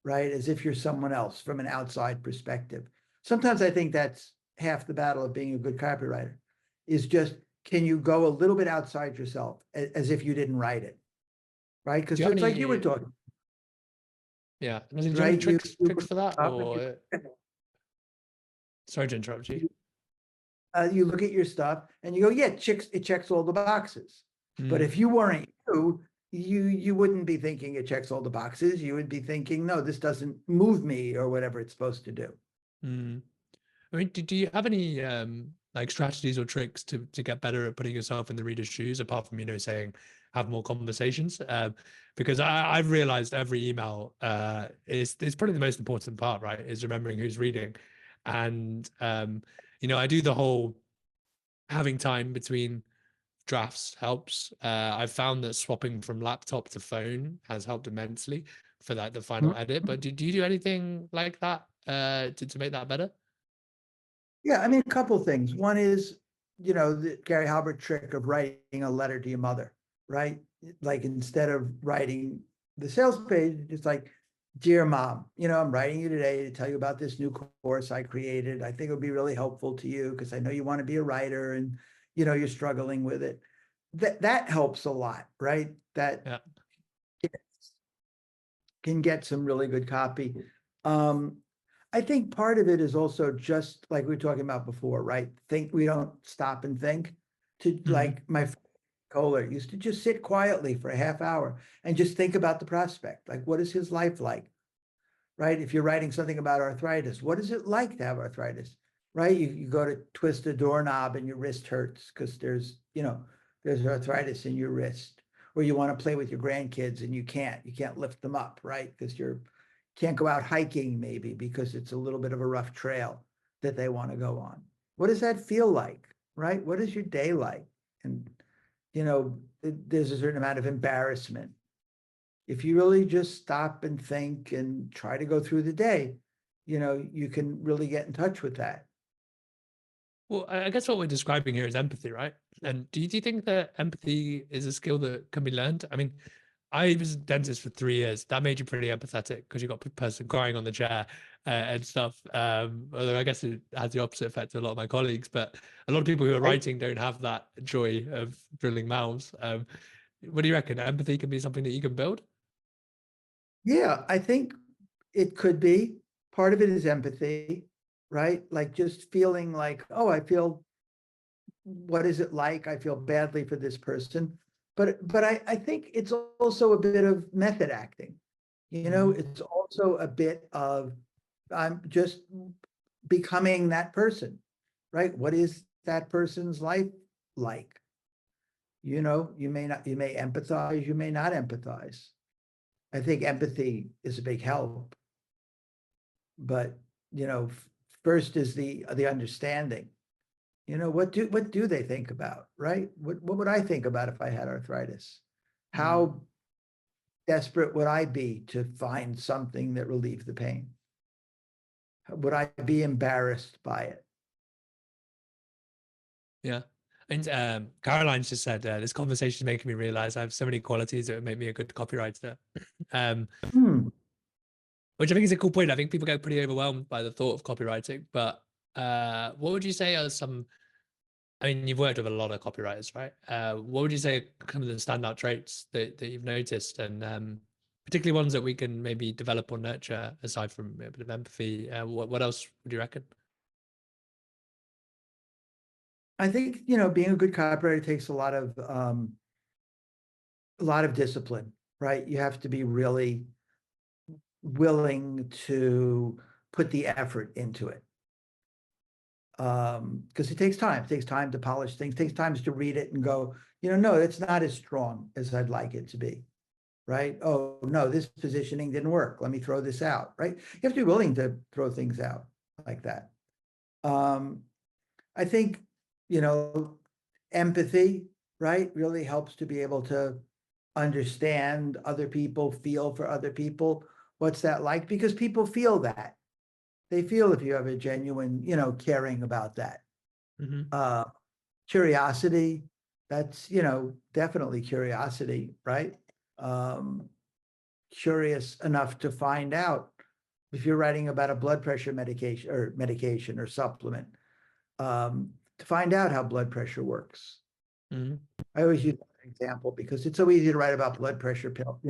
right? As if you're someone else from an outside perspective. Sometimes I think that's half the battle of being a good copywriter, is just, can you go a little bit outside yourself as if you didn't write it, right? Do Because you have it's like you were any? talking. Yeah. Do you have any right? tricks You for that, or sorry to interrupt you? you look at your stuff and you go, yeah, it checks all the boxes. But if you weren't you wouldn't be thinking it checks all the boxes. You would be thinking, no, this doesn't move me, or whatever it's supposed to do. Mm. I mean, do you have any like strategies or tricks to get better at putting yourself in the reader's shoes, apart from, you know, saying have more conversations? Because I've realized every email is probably the most important part, right? Is remembering who's reading. And you know, I do the whole having time between drafts helps. I've found that swapping from laptop to phone has helped immensely for like the final edit. But do you do anything like that to make that better? Yeah, I mean, a couple things. One is, the Gary Halbert trick of writing a letter to your mother, right? Like, instead of writing the sales page, it's like, dear mom, I'm writing you today to tell you about this new course I created. I think it would be really helpful to you because I know you want to be a writer and, you're struggling with it. That helps a lot, right? That Yeah. can get some really good copy. I think part of it is also just like we were talking about before, right? We don't stop and think. To like my friend Kohler used to just sit quietly for a half hour and just think about the prospect. Like, what is his life like? Right? If you're writing something about arthritis, what is it like to have arthritis? Right? You go to twist a doorknob and your wrist hurts because there's arthritis in your wrist. Or you want to play with your grandkids and you can't lift them up, right? Because you can't go out hiking maybe because it's a little bit of a rough trail that they want to go on. What does that feel like? Right? What is your day like? And there's a certain amount of embarrassment. If you really just stop and think and try to go through the day, you can really get in touch with that. Well, I guess what we're describing here is empathy, right? And do you think that empathy is a skill that can be learned? I mean, I was a dentist for 3 years. That made you pretty empathetic because you got a person crying on the chair and stuff. Although I guess it has the opposite effect to a lot of my colleagues. But a lot of people who are Right? writing don't have that joy of drilling mouths. What do you reckon? Empathy can be something that you can build? Yeah, I think it could be. Part of it is empathy, right? Like, just feeling like, oh, what is it like? I feel badly for this person. But I think it's also a bit of method acting. It's also a bit of, I'm just becoming that person, right? What is that person's life like? You may empathize, you may not empathize. I think empathy is a big help, but first is the understanding. What do they think about, right? What would I think about if I had arthritis? Mm. How desperate would I be to find something that relieves the pain? Would I be embarrassed by it? Yeah. And Caroline's just said, this conversation is making me realize I have so many qualities that would make me a good copywriter. um, Hmm. which I think is a cool point. I think people get pretty overwhelmed by the thought of copywriting. But what would you say are some, I mean, you've worked with a lot of copywriters, right? What would you say are kind of the standout traits that you've noticed, and particularly ones that we can maybe develop or nurture aside from a bit of empathy? What else would you reckon? I think, being a good copywriter takes a lot of discipline, right? You have to be really willing to put the effort into it. Because it takes time. It takes time to polish things, it takes time to read it and go, no, it's not as strong as I'd like it to be. Right? Oh, no, this positioning didn't work. Let me throw this out, right? You have to be willing to throw things out like that. I think, you know, empathy, right, really helps to be able to understand other people, feel for other people. What's that like? Because people feel that. They feel if you have a genuine, caring about that. Mm-hmm. Uh, Curiosity, that's, definitely curiosity, right? Curious enough to find out if you're writing about a blood pressure medication or supplement, to find out how blood pressure works. Mm-hmm. I always use that example because it's so easy to write about blood pressure pill,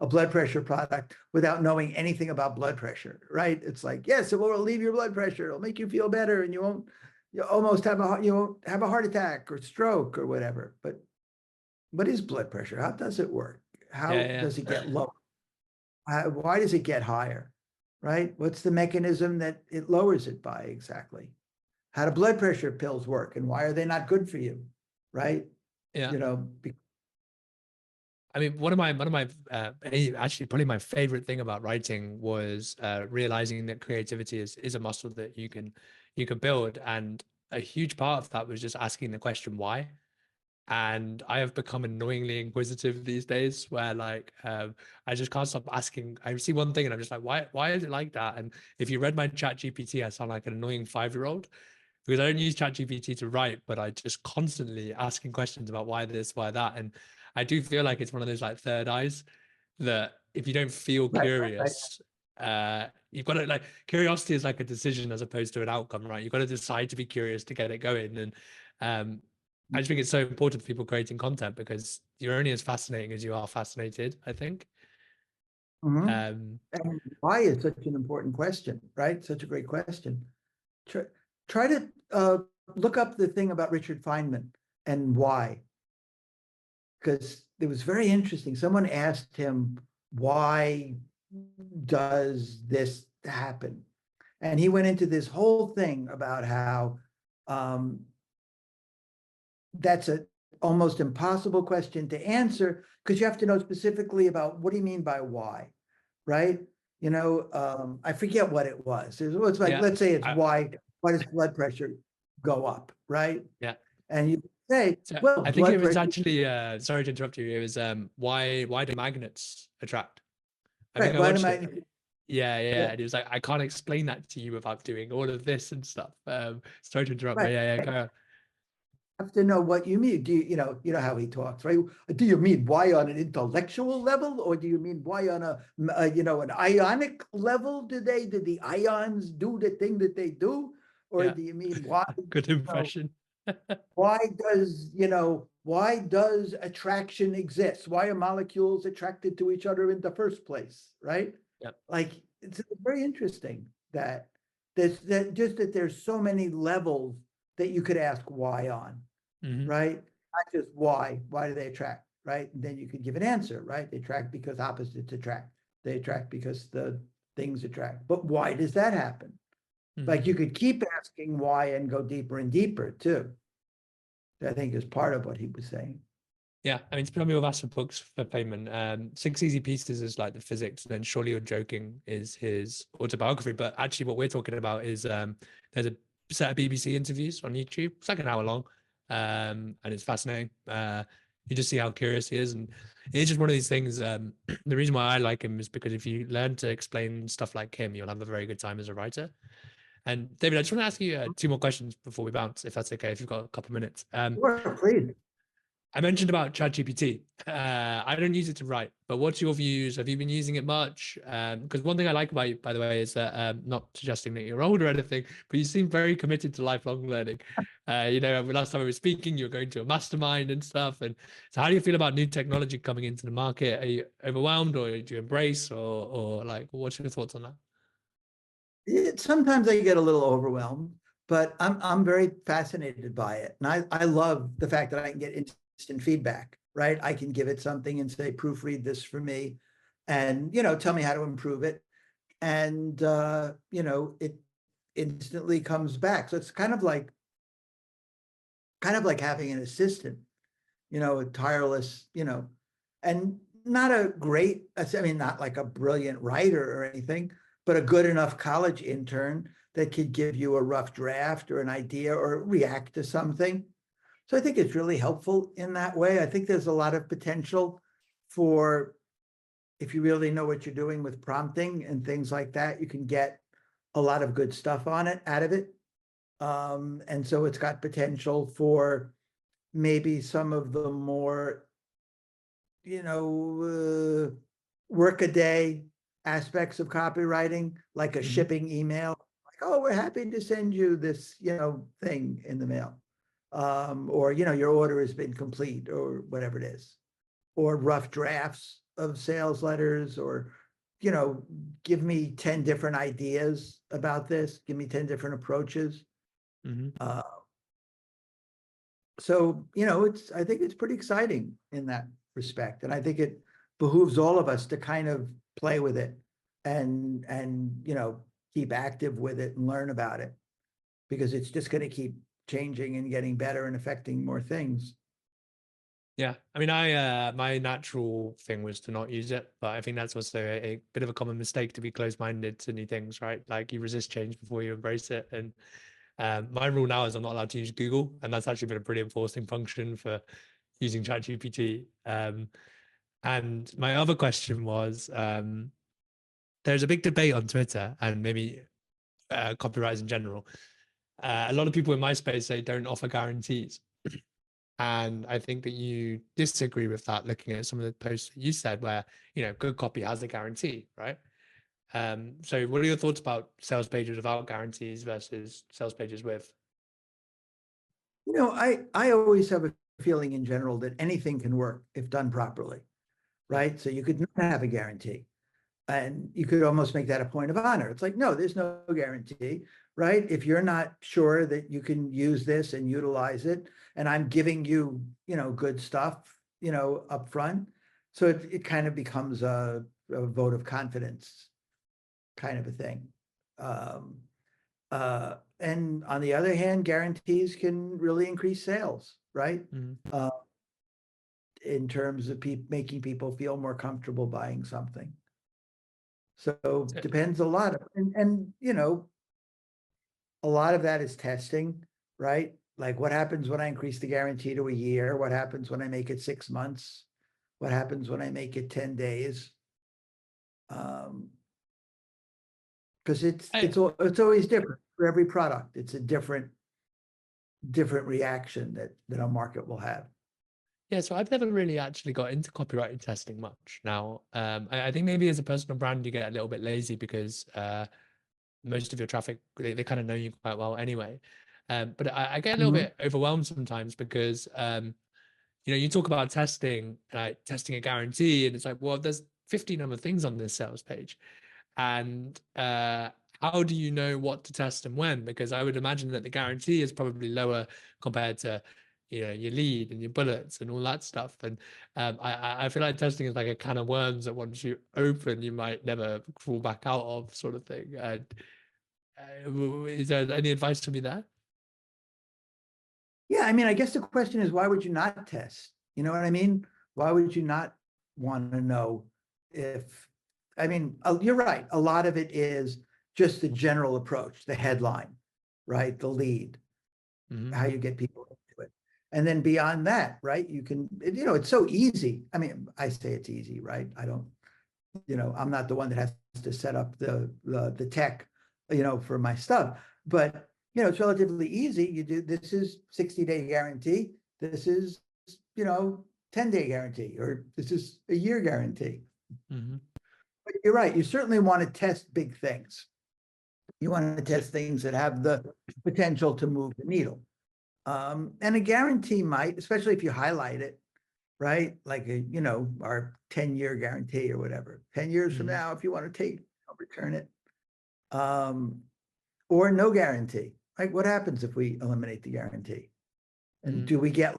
a blood pressure product without knowing anything about blood pressure, right? It's like, yes, it will relieve your blood pressure. It'll make you feel better and you won't have a heart attack or stroke or whatever. But what is blood pressure? How does it work? How Yeah, does it yeah. get low? Why does it get higher? Right? What's the mechanism that it lowers it by exactly? How do blood pressure pills work and why are they not good for you? Right? Yeah. You know, I mean, actually probably my favorite thing about writing was realizing that creativity is a muscle that you can build, and a huge part of that was just asking the question why. And I have become annoyingly inquisitive these days, where like I just can't stop asking. I see one thing and I'm just like, why is it like that? And if you read my chat GPT, I sound like an annoying 5-year-old because I don't use ChatGPT to write, but I just constantly asking questions about why this, why that. And I do feel like it's one of those like third eyes that if you don't feel right. curious, you've got to like curiosity is like a decision as opposed to an outcome, right? You've got to decide to be curious to get it going. And I just think it's so important for people creating content because you're only as fascinating as you are fascinated, I think. Mhm. Um, And why is such an important question, right? Such a great question. Try, try to look up the thing about Richard Feynman and why, because it was very interesting. Someone asked him, why does this happen? And he went into this whole thing about how um, that's a almost impossible question to answer because you have to know specifically about what do you mean by why, right? I forget what it was. It's like, yeah, let's say it's I, why does blood pressure go up, right? yeah. And you say, So well, I think it blood was pressure, actually sorry to interrupt you. It was why do magnets attract? I think right? I Why do watched I? it. Yeah, yeah. Yeah, And it was like, I can't explain that to you without doing all of this and stuff. Sorry to interrupt, right. but yeah, yeah, carry on. Have to know what you mean. Do you know how he talks, right? Do you mean why on an intellectual level, or do you mean why on an ionic level? Did the ions do the thing that they do, or Yeah, do you mean why? good Know, impression. why does attraction exist? Why are molecules attracted to each other in the first place, right? Yep. Like it's very interesting that there's so many levels that you could ask why on, Hmm. right? Not just why. Why do they attract, right? And then you could give an answer, right? They attract because opposites attract. They attract because the things attract. But why does that happen? Hmm. Like you could keep asking why and go deeper and deeper too. I think is part of what he was saying. Yeah, I mean, to put me with Aspen books for payment, Six Easy Pieces is like the physics, and then Surely You're Joking is his autobiography. But actually, what we're talking about is there's a set of BBC interviews on YouTube. It's like an hour long, and it's fascinating. You just see how curious he is, and it's just one of these things. The reason why I like him is because if you learn to explain stuff like him, you'll have a very good time as a writer. And David, I just want to ask you 2 more questions before we bounce, if that's okay, if you've got a couple of minutes. Sure, please. I mentioned about ChatGPT. I don't use it to write, but what's your views? Have you been using it much? Because one thing I like about you, by the way, is that not suggesting that you're old or anything, but you seem very committed to lifelong learning. Last time we were speaking, you were going to a mastermind and stuff. And so, how do you feel about new technology coming into the market? Are you overwhelmed, or do you embrace, or like, what's your thoughts on that? Sometimes I get a little overwhelmed, but I'm very fascinated by it. And I love the fact that I can get instant feedback, right? I can give it something and say, proofread this for me and, tell me how to improve it. And, it instantly comes back. So it's kind of like having an assistant, a tireless, and not a great, I mean, not like a brilliant writer or anything, but a good enough college intern that could give you a rough draft or an idea or react to something. So I think it's really helpful in that way. I think there's a lot of potential for, if you really know what you're doing with prompting and things like that, you can get a lot of good stuff out of it. And so it's got potential for maybe some of the more, work a day aspects of copywriting, like a Hmm. shipping email, like, oh, we're happy to send you this, thing in the mail. or, your order has been complete or whatever it is, or rough drafts of sales letters, or, give me 10 different ideas about this, give me 10 different approaches. Mm-hmm. So, I think it's pretty exciting in that respect. And I think it behooves all of us to kind of play with it and, keep active with it and learn about it, because it's just going to keep changing and getting better and affecting more things. Yeah, I mean, my natural thing was to not use it, but I think that's also a bit of a common mistake, to be closed-minded to new things, right? Like, you resist change before you embrace it. And my rule now is I'm not allowed to use Google, and that's actually been a pretty enforcing function for using ChatGPT. And my other question was, there's a big debate on Twitter and maybe copywriters in general. A lot of people in my space say don't offer guarantees. And I think that you disagree with that, looking at some of the posts that you said where, good copy has a guarantee, right? So what are your thoughts about sales pages without guarantees versus sales pages with? I always have a feeling in general that anything can work if done properly, right? So you could not have a guarantee, and you could almost make that a point of honor. It's like, no, there's no guarantee, right? If you're not sure that you can use this and utilize it, and I'm giving you, good stuff, up front. So it kind of becomes a vote of confidence kind of a thing. And on the other hand, guarantees can really increase sales, right? Mm-hmm. In terms of making people feel more comfortable buying something. So depends a lot. And a lot of that is testing, right? Like, what happens when I increase the guarantee to a year? What happens when I make it 6 months? What happens when I make it 10 days? Because it's always different for every product. It's a different reaction that a market will have. Yeah, so I've never really actually got into copywriting testing much. Now, I think maybe as a personal brand, you get a little bit lazy because most of your traffic, they kind of know you quite well anyway. But I get a little bit overwhelmed sometimes because, you talk about testing, like testing a guarantee, and it's like, well, there's 15 other things on this sales page. And how do you know what to test and when? Because I would imagine that the guarantee is probably lower compared to, your lead and your bullets and all that stuff. And I feel like testing is like a can of worms that once you open, you might never crawl back out of, sort of thing. And is there any advice to me there? Yeah, I mean, I guess the question is, why would you not test? You know what I mean? Why would you not want to know if, I mean, you're right. A lot of it is just the general approach, the headline, right? The lead, how you get people into it. And then beyond that, right? You can, it's so easy. I mean, I say it's easy, right? I don't, I'm not the one that has to set up the tech, for my stuff, but it's relatively easy. You do, this is 60-day guarantee. This is, 10-day guarantee, or this is a year guarantee. But you're right. You certainly want to test big things. You want to test things that have the potential to move the needle. And a guarantee might, especially if you highlight it, right? Like, our 10-year guarantee or whatever. 10 years from now, if you want to take, return it. Or no guarantee. Like, what happens if we eliminate the guarantee? And do we get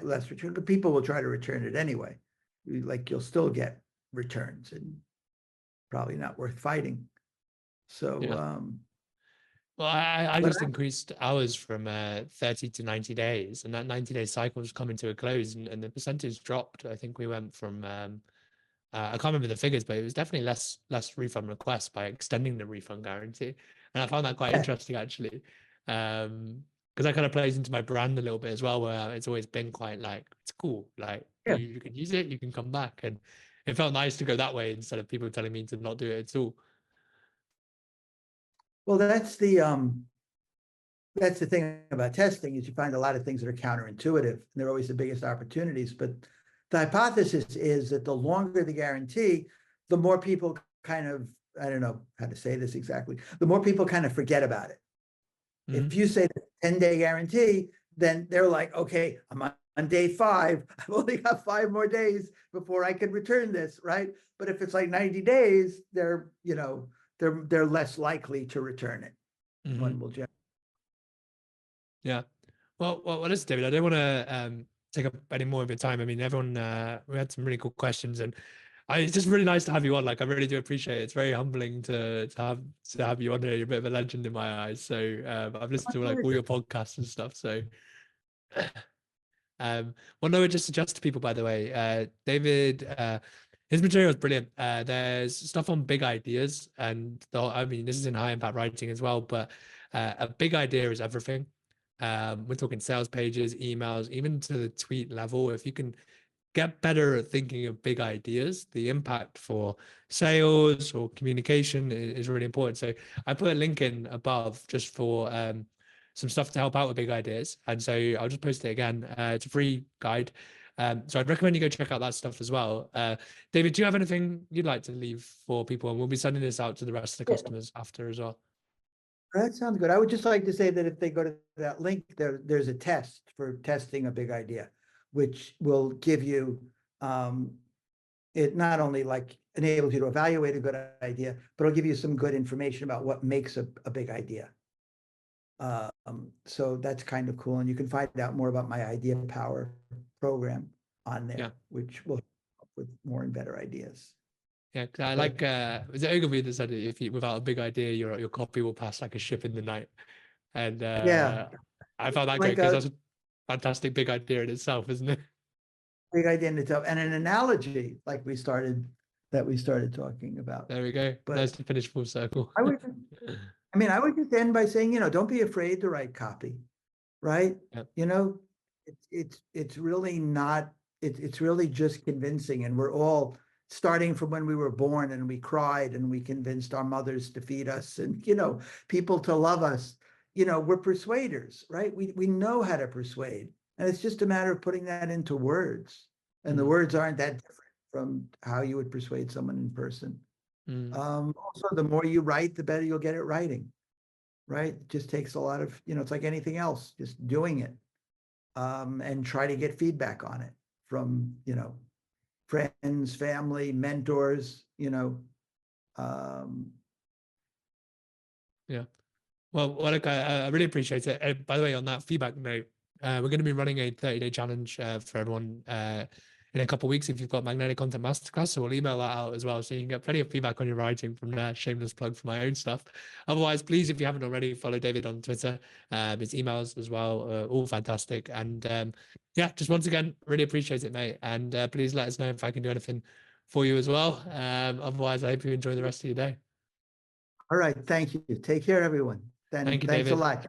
less return? But people will try to return it anyway. Like, you'll still get returns, and probably not worth fighting. So, Yeah. Well, I just increased hours from 30 to 90 days, and that 90-day cycle is coming to a close, and the percentage dropped. I think we went from I can't remember the figures, but it was definitely less refund requests by extending the refund guarantee. And I found that quite interesting, actually, because that kind of plays into my brand a little bit as well, where it's always been quite like, it's cool, like you can use it, you can come back, and it felt nice to go that way instead of people telling me to not do it at all. well, that's the thing about testing, is you find a lot of things that are counterintuitive, and they're always the biggest opportunities. But the hypothesis is that the longer the guarantee, the more people kind of, I don't know how to say this exactly, the more people kind of forget about it, If you say the 10-day guarantee, then they're like, okay, I'm on day 5. I've only got 5 more days before I can return this, right? But if it's like 90 days, they're, you know, they're less likely to return it. One will just. Yeah. Well, listen, David, I don't want to take up any more of your time. I mean, everyone, we had some really cool questions, and it's just really nice to have you on. Like, I really do appreciate it. It's very humbling to have you on here. You're a bit of a legend in my eyes. So I've listened to like all your podcasts and stuff. So well, no, I just suggest to people, by the way, David, his material is brilliant. There's stuff on big ideas, and I mean, this is in high impact writing as well, but a big idea is everything. We're talking sales pages, emails, even to the tweet level. If you can get better at thinking of big ideas, the impact for sales or communication is really important. So I put a link in above just for some stuff to help out with big ideas. And so I'll just post it again. It's a free guide. So I'd recommend you go check out that stuff as well. David, do you have anything you'd like to leave for people? And we'll be sending this out to the rest of the customers after as well. That sounds good. I would just like to say that if they go to that link, there's a test for testing a big idea, which will give you, it not only like enables you to evaluate a good idea, but it'll give you some good information about what makes a big idea. So that's kind of cool. And you can find out more about my Idea Power program on there, which will help with more and better ideas. Yeah, I like, was it Ogilvy that said if you, without a big idea, your copy will pass like a ship in the night. And I found that great because that's a fantastic big idea in itself, isn't it? Big idea in itself, and an analogy like we started talking about. There we go. But nice to finish full circle. I would just end by saying, don't be afraid to write copy, right? Yep. It's really not, it's really just convincing, and we're all starting from when we were born and we cried and we convinced our mothers to feed us and, people to love us. We're persuaders, right? We know how to persuade. And it's just a matter of putting that into words. And the words aren't that different from how you would persuade someone in person. Also, the more you write, the better you'll get at writing, right? It just takes a lot of, it's like anything else, just doing it, and try to get feedback on it from, friends, family, mentors, Yeah. Well, look, I really appreciate it. By the way, on that feedback note, we're going to be running a 30-day challenge for everyone in a couple of weeks if you've got Magnetic Content Masterclass. So we'll email that out as well, so you can get plenty of feedback on your writing from there. Shameless plug for my own stuff. Otherwise, please, if you haven't already, follow David on Twitter. His emails as well, all fantastic. And just once again, really appreciate it, mate. And please let us know if I can do anything for you as well. Otherwise, I hope you enjoy the rest of your day. All right. Thank you. Take care, everyone. Thank you, thanks David. a lot.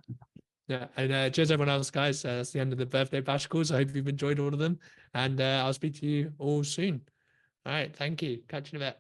Yeah, and cheers everyone else, guys. That's the end of the birthday bash calls. I hope you've enjoyed all of them, and I'll speak to you all soon. All right, thank you. Catch you in a bit.